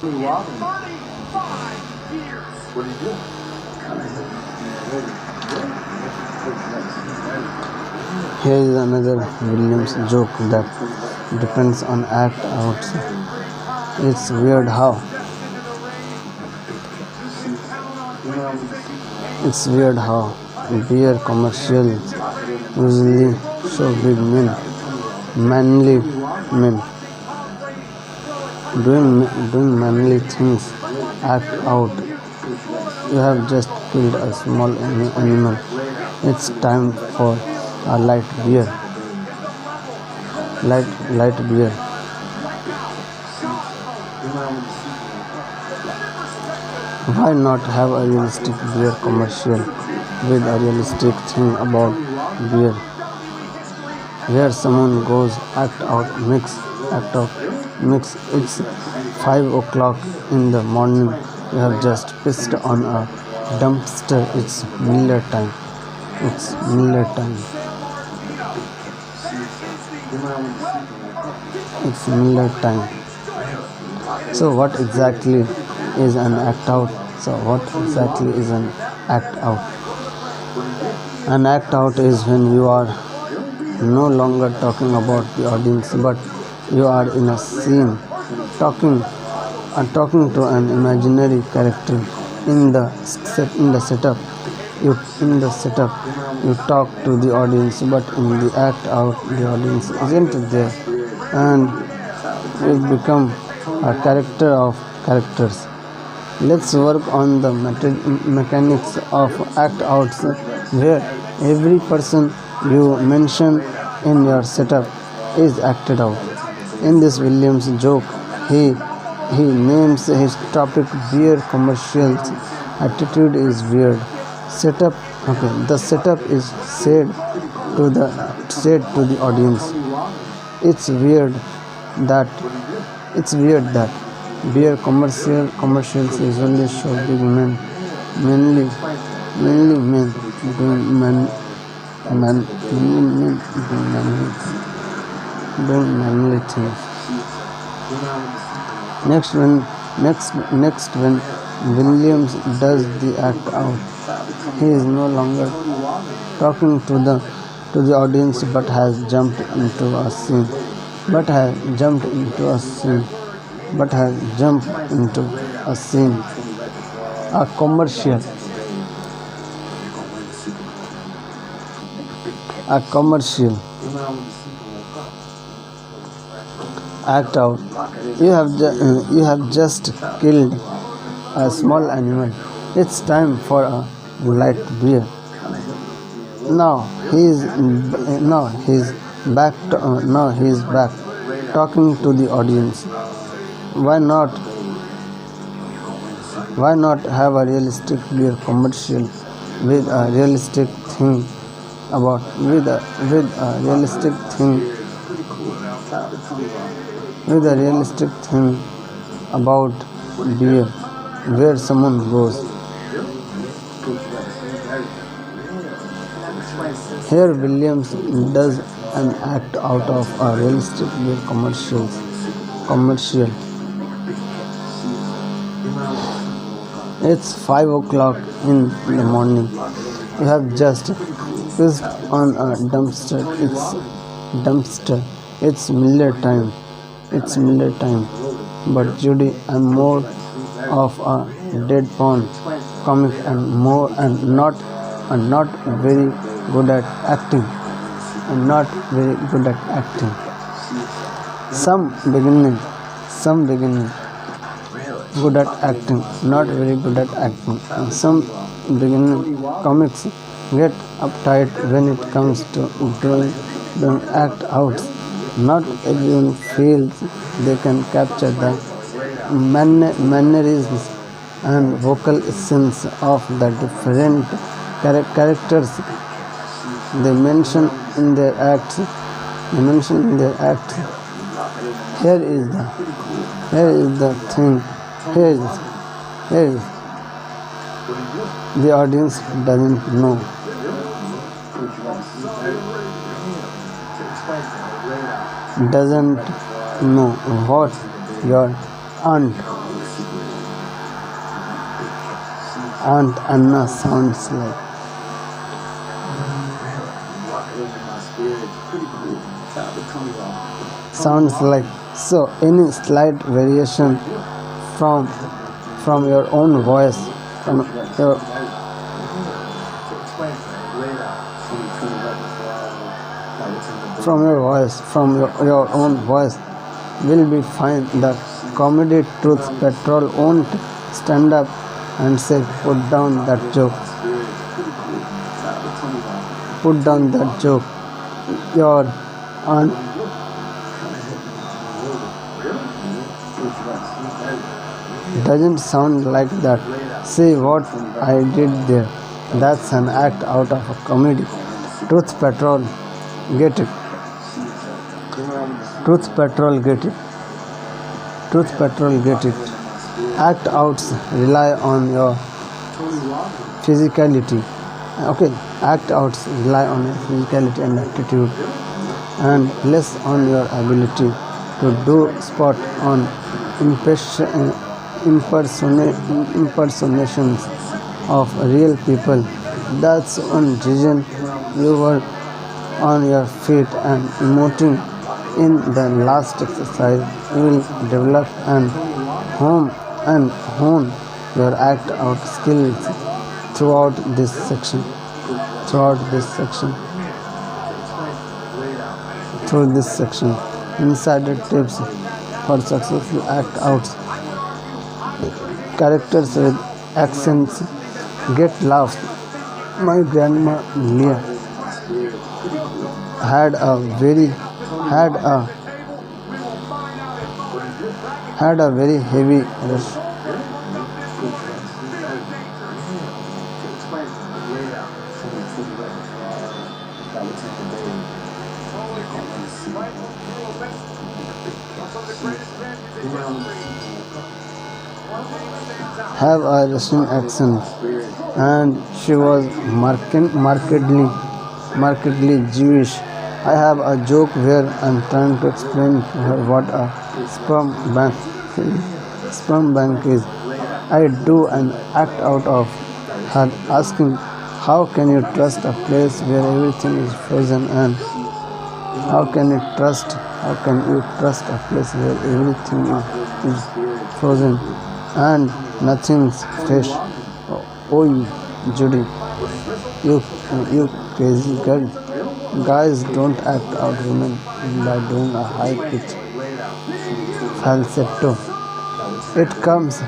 Wow. 35 years. What do you do? Here is another Williams joke that depends on act outs. It's weird how beer commercials usually show big manly men doing manly things. Act out. You have just killed a small animal. It's time for a light beer. Why not have a realistic beer commercial with a realistic thing about beer? Where someone goes act out mix. It's 5 o'clock in the morning. You have just pissed on a dumpster. It's Miller time. So what exactly is an act out? An act out is when you are no longer talking about the audience, but you are in a scene talking talking to an imaginary character. In the setup you talk to the audience, but in the act out the audience isn't there, and you become a character of characters. Let's work on the mechanics of act outs, where every person you mention in your setup is acted out. In this Williams joke, he names his topic beer commercials. Attitude is weird. Setup okay. The setup is said to the audience. It's weird that beer commercials usually show big men, mainly men doing manly things. Next when Williams does the act out, he is no longer talking to the audience, but has jumped into a scene. But has jumped into a scene. But has jumped into a scene. A commercial. A commercial. Act out. You have just killed a small animal. It's time for a light beer. Now he's back. Now he's back, talking to the audience. Why not? Why not have a realistic beer commercial with a realistic thing about beer, where someone goes. Here Williams does an act out of a realistic beer commercial. It's 5 o'clock in the morning. You have just pissed on a dumpster. It's Miller time. But Judy, I'm more of a deadpan comic and not very good at acting. Some beginning good at acting, not very good at acting. And some beginning comics get uptight when it comes to doing act outs. Not everyone feels they can capture the mannerisms and vocal essence of the different characters they mention in their acts. Here is the thing. Here is the audience doesn't know. What your aunt Anna sounds like. So any slight variation from your own voice, from your own voice will be fine. The comedy Truth Patrol won't stand up and say, put down that joke. Your aunt doesn't sound like that. See what I did there? That's an act out of a comedy. Truth Patrol, get it? Act outs rely on your physicality. Okay, act outs rely on your physicality and attitude, and less on your ability to do spot on impersonations of real people That's one reason you were on your feet and emoting in the last exercise. You will develop and hone your act out skills throughout this section. Throughout this section. Through this section. Insider tips for successful act outs. Characters with accents get laughs. My grandma Leah had a very had a had a very heavy have a Russian accent, and she was markedly Jewish. I have a joke where I'm trying to explain to her what a sperm bank is. I do an act out of her asking, "How can you trust a place where everything is frozen?" And how can you trust a place where everything is frozen and nothing's fresh? Oh, Judy, you crazy girl. Guys don't act out women by doing a high pitch falsetto. It comes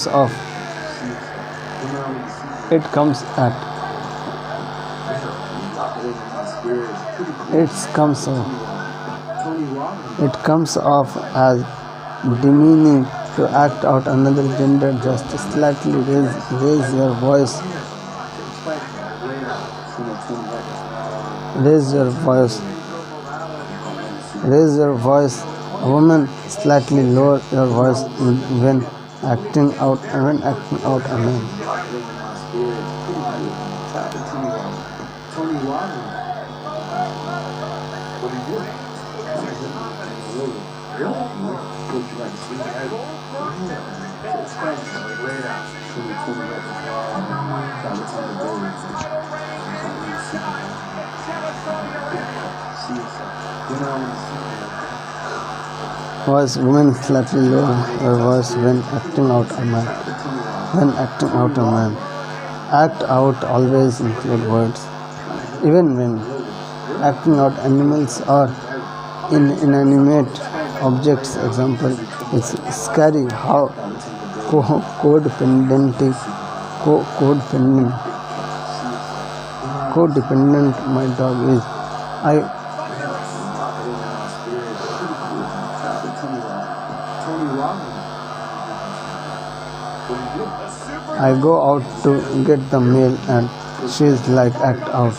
off. It comes at. It comes off as demeaning to act out another gender. Just slightly raise your voice. Raise your voice. A woman slightly lower your voice when acting out a man. Voice women slightly lower your voice when acting out a man. Act out always include words. Even when acting out animals or inanimate objects. Example, it's scary how codependent my dog is. I go out to get the mail and she's like act out.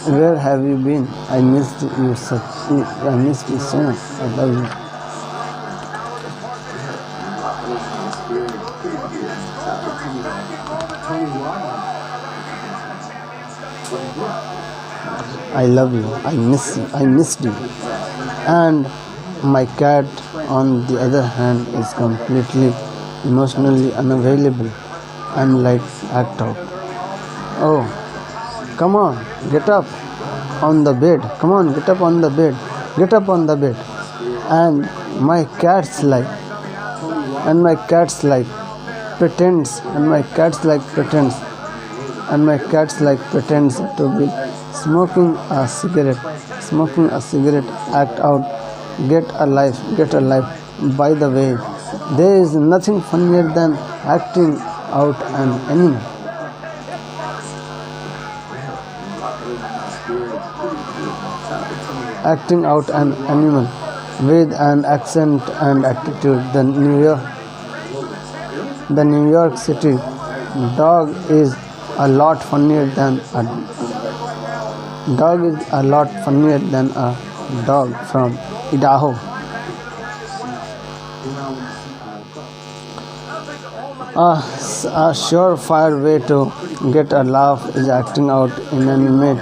Where have you been? I missed you so much. I love you. I love you. I missed you. And my cat, on the other hand, is completely emotionally unavailable. I'm like act out. Oh, come on, get up on the bed. Get up on the bed. And my cat's like pretends to be smoking a cigarette. Act out. Get a life. By the way, there is nothing funnier than acting out an animal. Acting out an animal with an accent and attitude. The New York City dog is a lot funnier than a dog from Idaho. A surefire way to get a laugh is acting out inanimate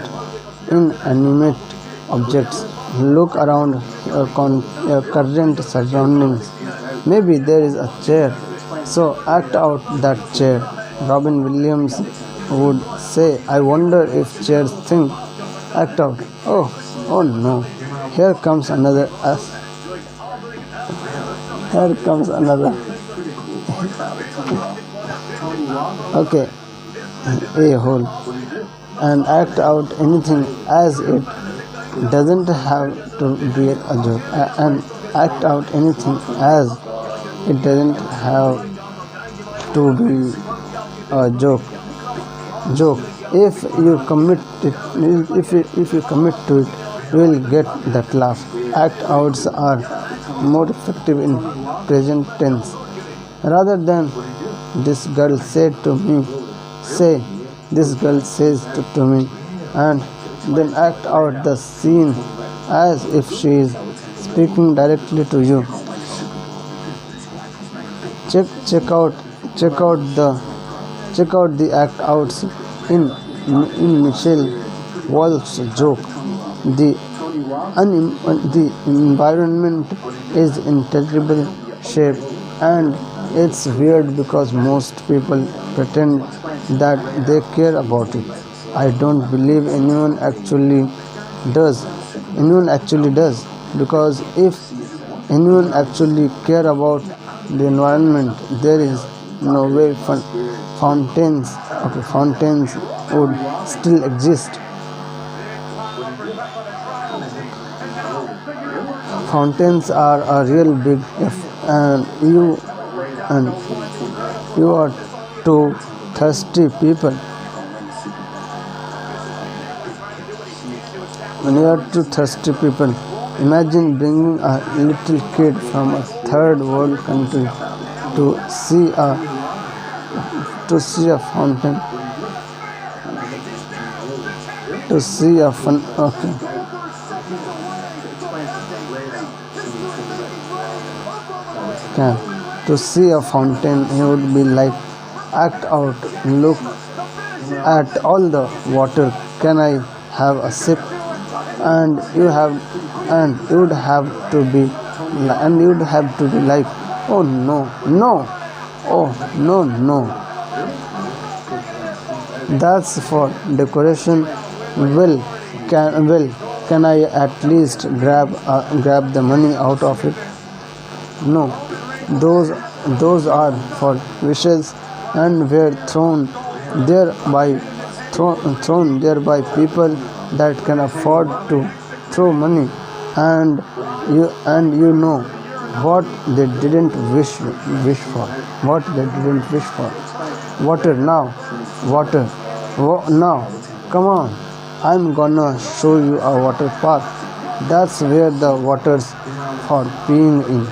objects. Look around your current surroundings. Maybe there is a chair, so act out that chair. Robin Williams would say, I wonder if chairs think. Act out. Oh no. Here comes another. Here comes another. Okay, a hole. And act out anything as it doesn't have to be a joke. And act out anything as it doesn't have to be a joke. If you commit it, if you commit to it, you will get that laugh. Act outs are more effective in present tense rather than this girl said to me. Say this girl says to me, and then act out the scene as if she is speaking directly to you. Check out the act outs in Michelle Wolf's joke. The environment is in terrible shape, and it's weird because most people pretend that they care about it. I don't believe does. Anyone actually does, because if anyone actually care about the environment, there is no way fountains would still exist. Fountains are a real big if, and you are two thirsty people. When you are two thirsty people, imagine bringing a little kid from a third world country to see a fountain. To see a fun. Okay. Okay. To see a fountain, he would be like, act out, look at all the water. Can I have a sip? And you would have to be like, oh no, that's for decoration. Can I at least grab the money out of it? No, those are for wishes and were thrown there by people that can afford to throw money, and you know what they didn't wish for. What they didn't wish for. Water now. Now. Come on. I'm gonna show you a water park. That's where the water's for peeing in.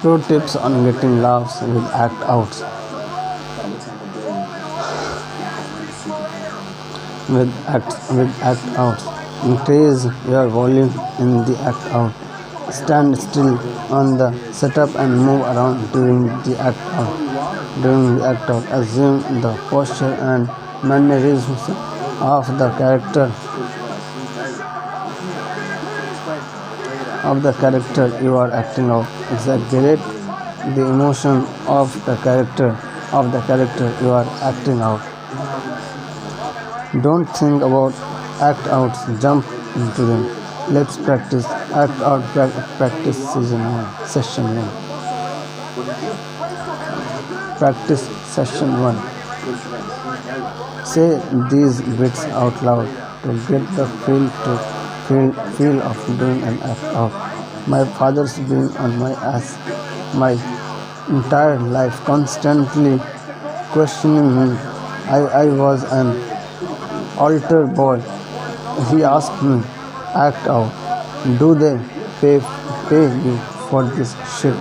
Pro tips on getting laughs with act outs. With act outs, increase your volume in the act out. Stand still on the setup and move around during the act out. Assume the posture and mannerisms of the character you are acting out. Exaggerate the emotion of the character you are acting out. Don't think about act outs, jump into them. Let's practice act out practice session 1. Practice session 1. Say these bits out loud to get the feel of doing an act out. My father's been on my ass. entire life constantly questioning me. I was an altar boy. He asked me, act out. Do they pay, pay you for this shit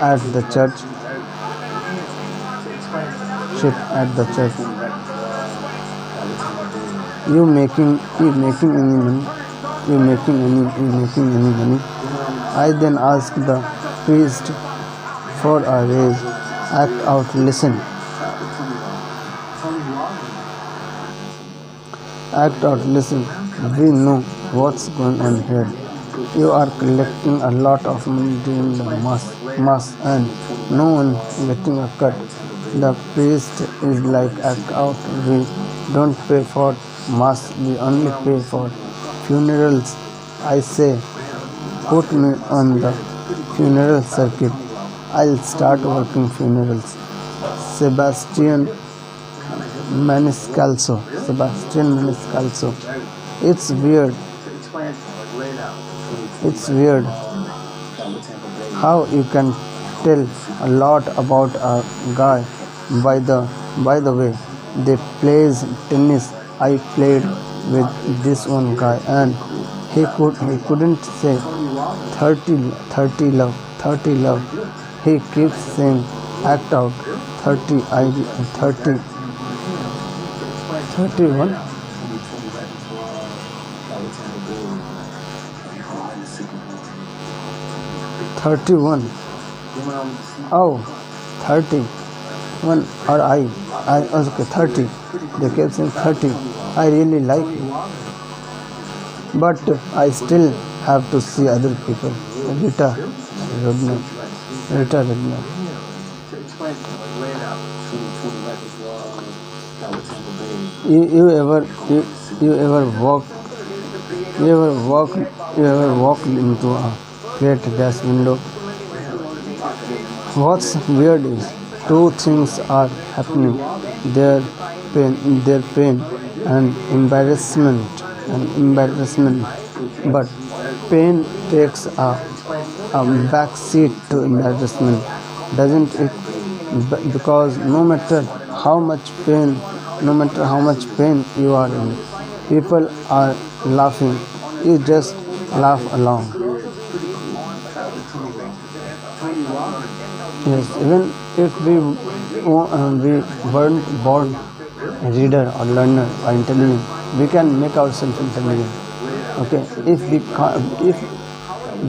at the church? Shit at the church. You making any money? You making any money? I then asked the priest for a raise. Act out, listen. Act out, listen. We know what's going on here. You are collecting a lot of money during the mass and no one getting a cut. The priest is like, act out. We don't pay for mass, we only pay for funerals. I say, put me on the funeral circuit. I'll start working funerals. Sebastian Maniscalco. It's weird. It's weird how you can tell a lot about a guy by the way they plays tennis. I played with this one guy and he couldn't say 30 love. He keeps saying act out 30 I 30 31 31 oh 31 or I was okay 30. They kept saying 30. I really like it, but I still have to see other people. Rita Rudner. You ever walk into a flat glass window? What's weird is two things are happening. Their pain and embarrassment. But pain takes a back seat to embarrassment, doesn't it? Because no matter how much pain you are in, people are laughing. You just laugh along. Yes, even if we weren't born a reader or learner or intelligent, we can make ourselves intelligent. Okay, if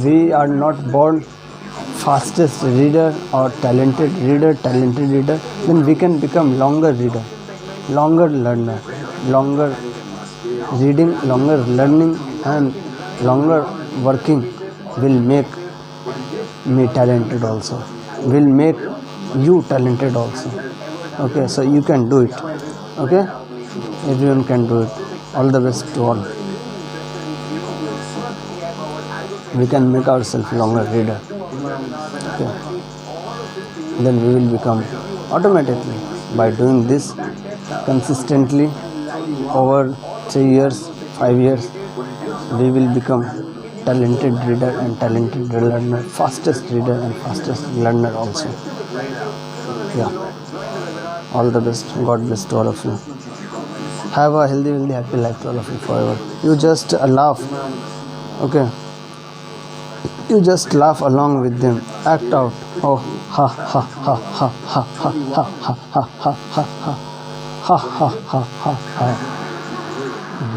we are not born fastest reader or talented reader, then we can become longer reader, longer learner, longer reading, longer learning, and longer working will make me talented also, will make you talented also. Okay, so you can do it. Okay, everyone can do it. All the best to all. We can make ourselves longer reader. Okay, then we will become automatically, by doing this consistently over 3 years, 5 years, we will become talented reader and talented learner, fastest reader and fastest learner also. Yeah, all the best. God bless to all of you. Have a healthy, happy life to all of you forever. You just laugh. Okay, you just laugh along with them. Act out. Oh, ha ha ha ha ha ha ha ha ha ha ha ha ha ha ha ha.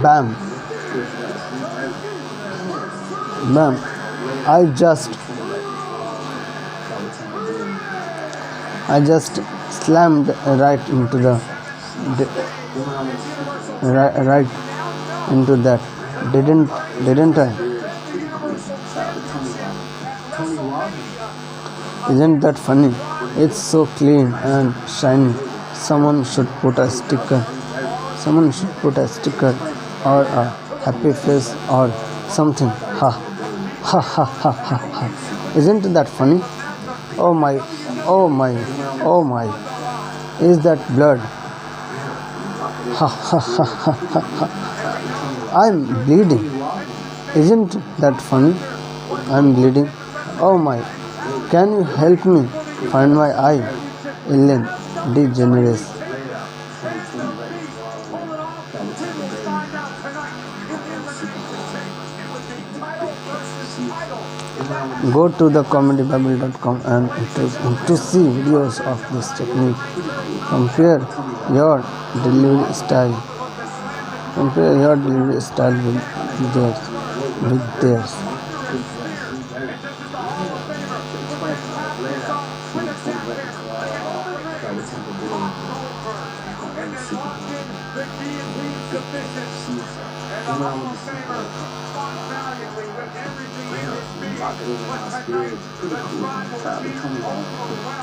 Bam. I just slammed right into right into that, didn't I? Isn't that funny? It's so clean and shiny. Someone should put a sticker or a happy face or something. Ha ha ha ha ha ha. Isn't that funny? Oh my. Is that blood? Ha ha ha ha ha ha. I'm bleeding. Isn't that funny? I'm bleeding. Oh my. Can you help me? Find my eye, Ellen DeGeneres. Go to the comedybible.com and to see videos of this technique. Compare your delivery style. Compare your delivery style with theirs. With theirs.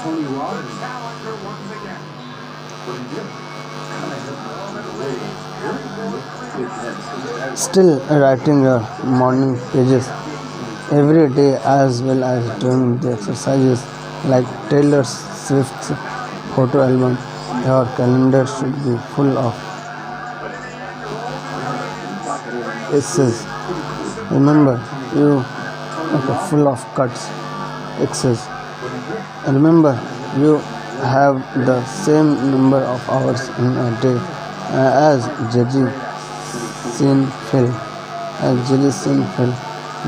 Tony Robbins. Still writing your morning pages every day as well as doing the exercises like Taylor Swift's photo album. Your calendar should be full of X's. Remember, full of cuts. X's. Remember, you have the same number of hours in a day as Jerry Seinfeld.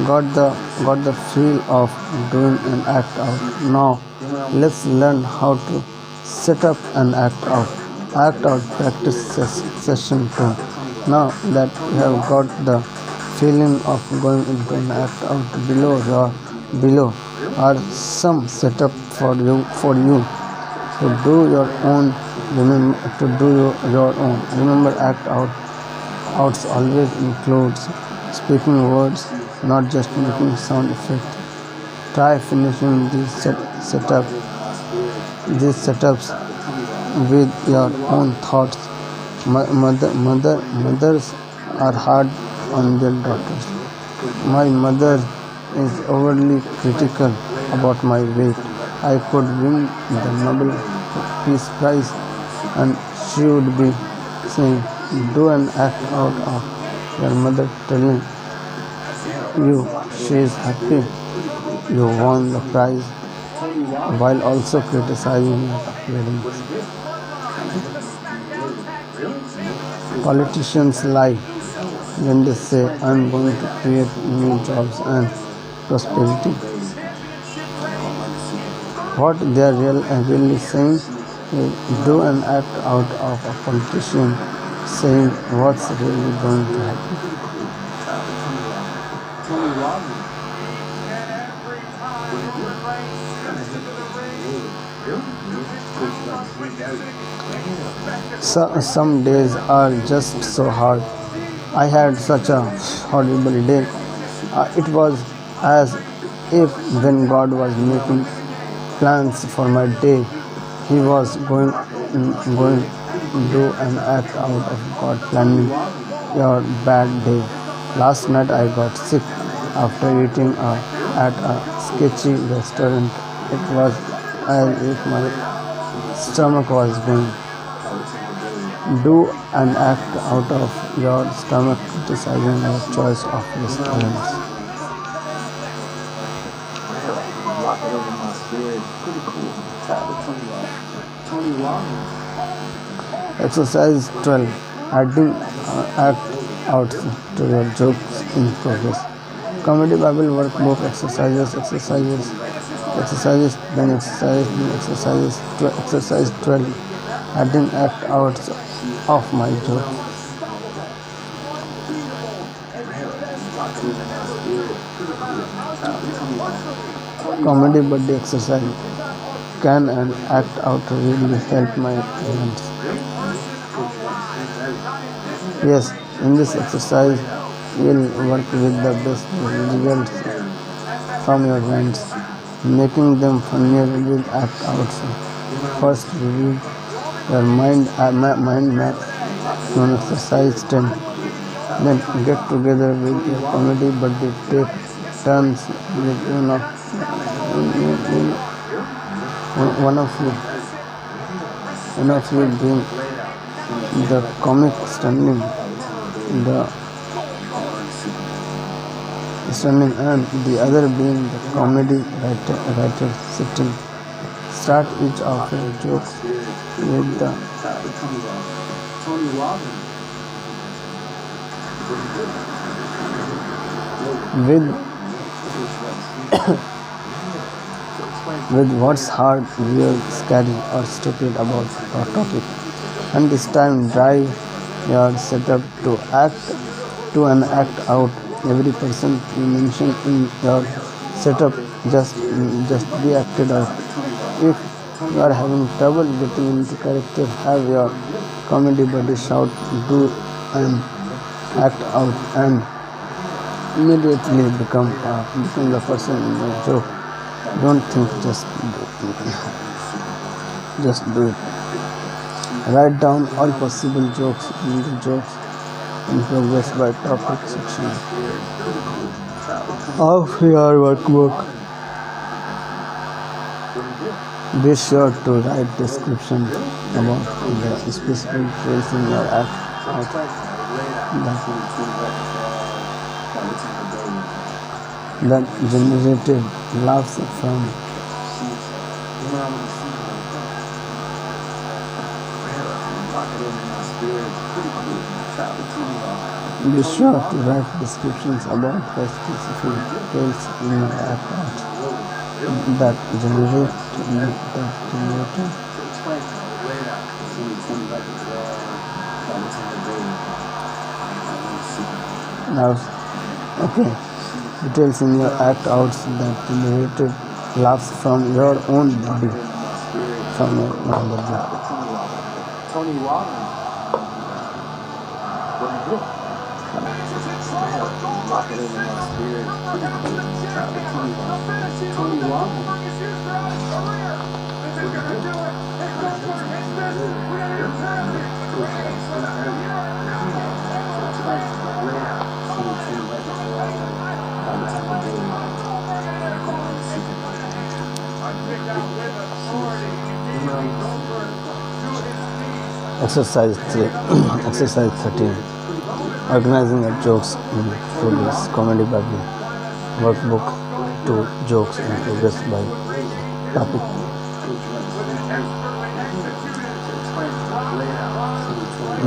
Got the feel of doing an act out. Now let's learn how to set up an act out. Act out practice session 2. Now that you have got the feeling of going into an act out, below are some setup for you to do your own. Remember, act outs always includes speaking words, not just making sound effects. Try finishing these setups with your own thoughts. Mothers are hard on their daughters. My mother is overly critical about my weight. I could win the Nobel Peace Prize and she would be saying, do an act out of your mother telling you she is happy you won the prize while also criticizing your appearance. Politicians lie when they say I'm going to create new jobs and prosperity. What they are really saying is do an act out of a politician saying what's really going to happen. Some days are just so hard. I had such a horrible day. It was as if when God was making plans for my day, He was going to do an act out of God planning your bad day. Last night I got sick after eating at a sketchy restaurant. It was as if my stomach was going. Do an act out of your stomach criticizing your choice of restaurants. Exercise 12. Adding act outs to your jokes in progress. Comedy Bible workbook exercises. Exercise 12. Adding act outs of my joke. Comedy buddy exercise. Can an act out really help my friends? Yes, in this exercise you'll work with the best results from your friends, making them funnier with act outs. First, review your mind map on exercise 10. Then get together with your comedy buddy. Take turns with one of you being the comic standing and the other being the comedy writer Start each of your jokes with the Tony Robbins. with with what's hard, weird, scary, or stupid about a topic. And this time, drive your setup to act out every person you mention in your setup. Just be acted out. If you are having trouble getting into character, have your comedy buddy shout, do an act out, and immediately become the person in the joke. Don't think, just do it. Write down all possible jokes in the jokes in progress by topic section of your workbook. Be sure to write description about the specific details in your act that generated laughs from Be sure to write descriptions about the specific details in your act that generated laughs. Okay. Details in your act outs that generated laughs from your own body. Tony Robbins. Tony Robbins. Exercise 3. Exercise 13. Organizing your jokes in progress. Comedy Bible. Workbook 2. Jokes in progress by topic.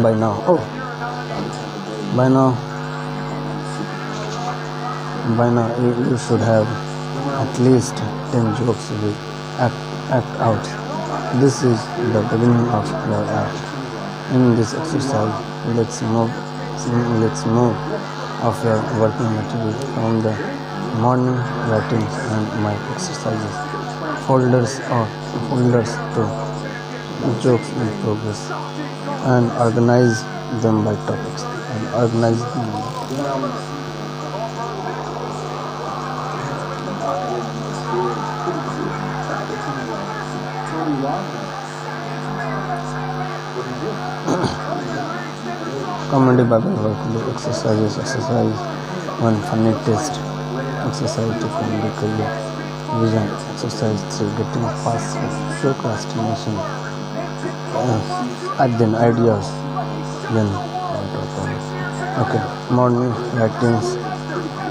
By now you should have at least 10 jokes with act out. This is the beginning of your act. In this exercise, let's move of your working material from the morning writings and my exercises folders to jokes in progress, and organize them by topics. Comedy Bible workbook exercises. Exercise 1. Funny test. Exercise 2. Comedy career vision. Exercise 3. Getting past procrastination. Then ideas. Then okay. Morning writings,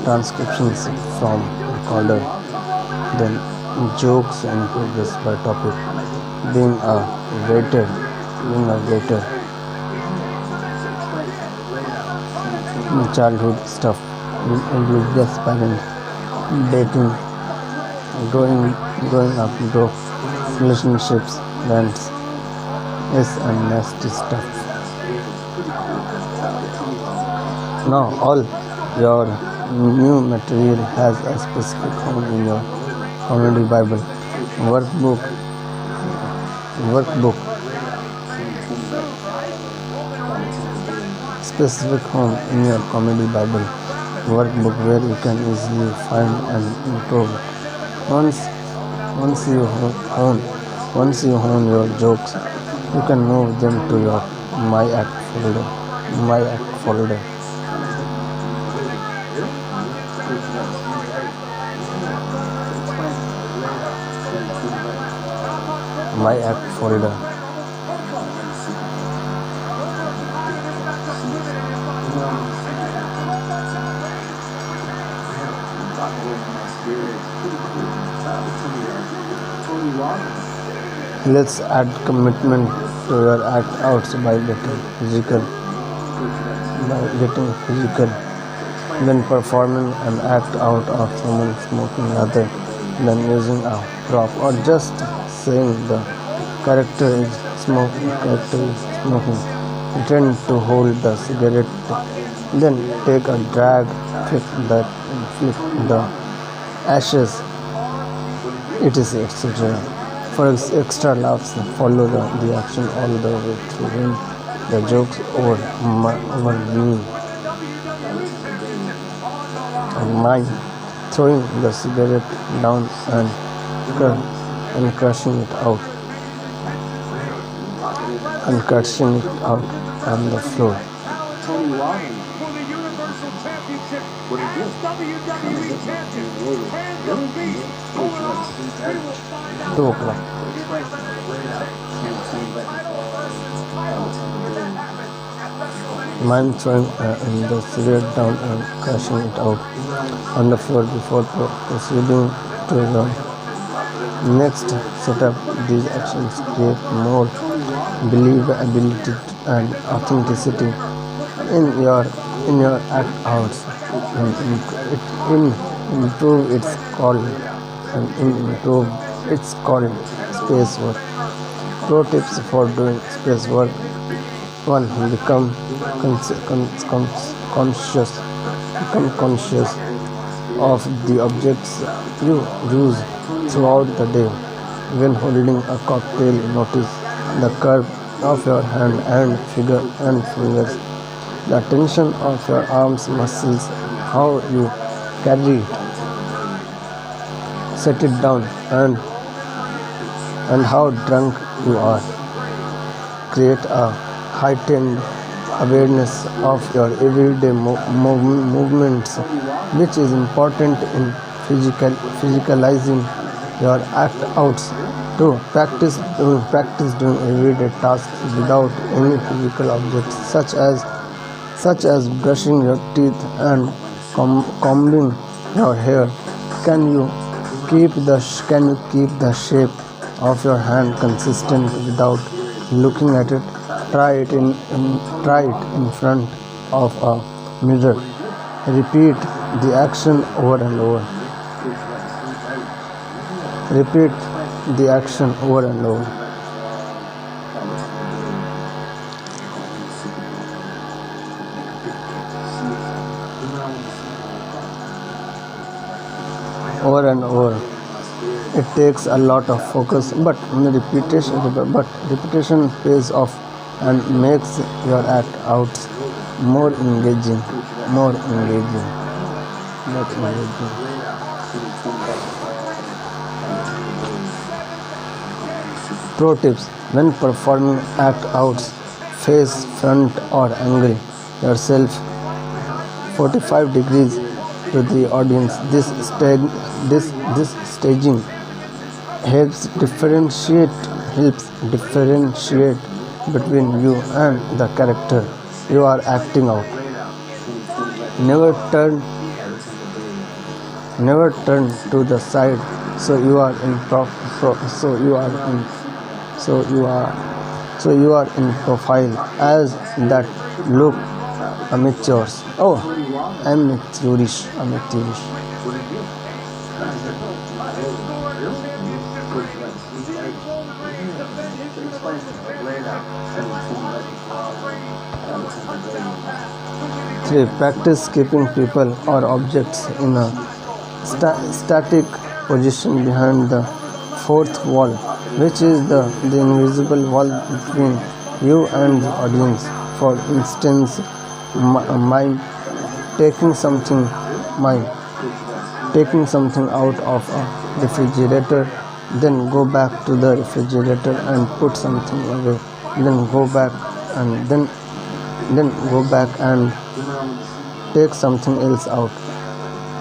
transcriptions from recorder. Then jokes in progress by topic. Being a waiter. Childhood stuff, oblivious parent, dating, growing up broke, relationships, rents, and nasty stuff. Now all your new material has a specific home in your Comedy Bible workbook. Specific home in your Comedy Bible workbook where you can easily find and improve. Once you hone your jokes, you can move them to your My Act folder. My Act folder. Tony Robbins. Let's add commitment to your act outs by getting physical. When performing an act out of someone smoking rather than using a prop or just saying the character is smoking, pretend to hold the cigarette, then take a drag, flip the ashes, etc. For extra laughs, follow the action all the way through when the joke's over me and mine, throwing the cigarette down and crushing it out on the floor. Tony Robbins for the Universal Championship What he did. as WWE Champion and the Beast. Hold on, we will find out. 2 o'clock. Mine throwing the cigarette down and crushing it out on the floor before proceeding to the next setup. These actions create more believability and authenticity in your act outs and improve it's called space work. Pro tips for doing space work: 1. Become conscious of the objects you use throughout the day. When holding a cocktail, notice the curve of your hand and fingers, the tension of your arms muscles, how you carry it, set it down, and how drunk you are. Create a heightened awareness of your everyday movements, which is important in physicalizing your act outs. 2. Practice doing everyday tasks without any physical objects, such as brushing your teeth and combing your hair. Can you keep the shape of your hand consistent without looking at it? Try it in front of a mirror. Repeat the action over and over. It takes a lot of focus, but repetition pays off and makes your act outs more engaging. Pro tips: when performing act outs, face front or angle yourself 45 degrees to the audience. This staging helps differentiate between you and the character you are acting out. Never turn to the side so you are in profile, as that look amateurs. Oh, amateurish. Three. Practice keeping people or objects in a static position behind the fourth wall, which is the invisible wall between you and the audience. For instance, mime taking something out of a refrigerator, then go back to the refrigerator and put something away, then go back and take something else out.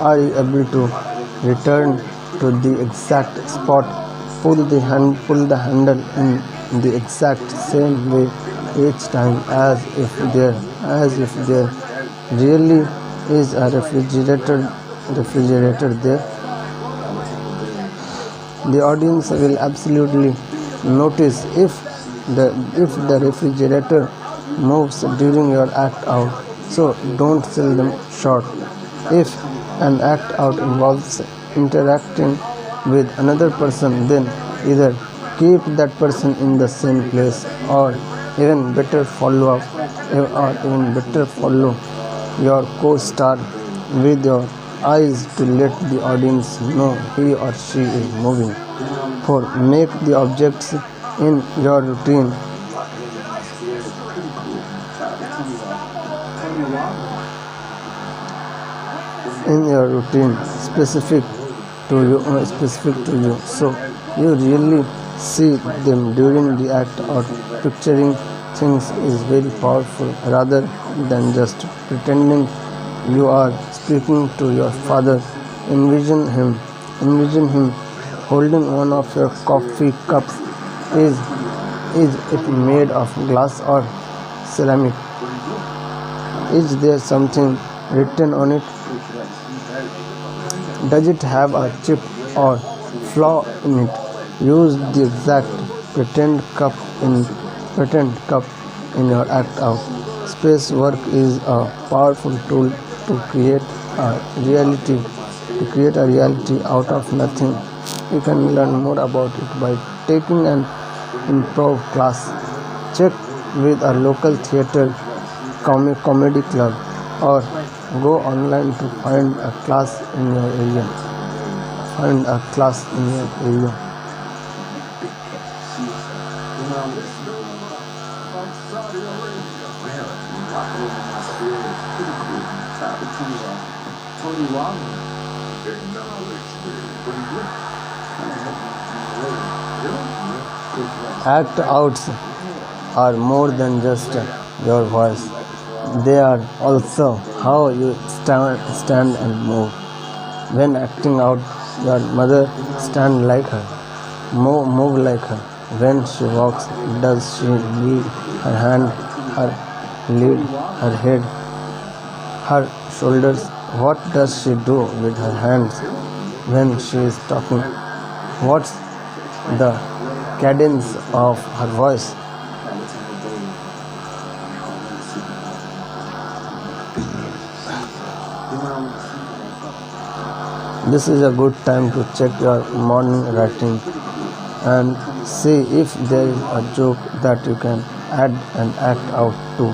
Are you able to return to the exact spot, pull the handle in the exact same way each time, as if there really is a refrigerator there? The audience will absolutely Notice if the refrigerator moves during your act out, so don't sell them short. If an act out involves interacting with another person, then either keep that person in the same place, or even better follow your co-star with your eyes to let the audience know he or she is moving. 4. Make the objects in your routine specific to you, so you really see them during the act out. Picturing things is very powerful. Rather than just pretending you are speaking to your father, envision him holding one of your coffee cups. Is it made of glass or ceramic? Is there something written on it? Does it have a chip or flaw in it? Use the exact pretend cup in your act out. Space work is a powerful tool to create a reality out of nothing. You can learn more about it by taking an improv class. Check with a local theater comedy club, or go online to find a class in your area. Act outs are more than just your voice. They are also how you stand and move. When acting out your mother, stand like her, move like her. When she walks, does she lead her hand, lead her head, her shoulders? What does she do with her hands when she is talking? What's the cadence of her voice? This is a good time to check your morning writing and see if there is a joke that you can add and act out to.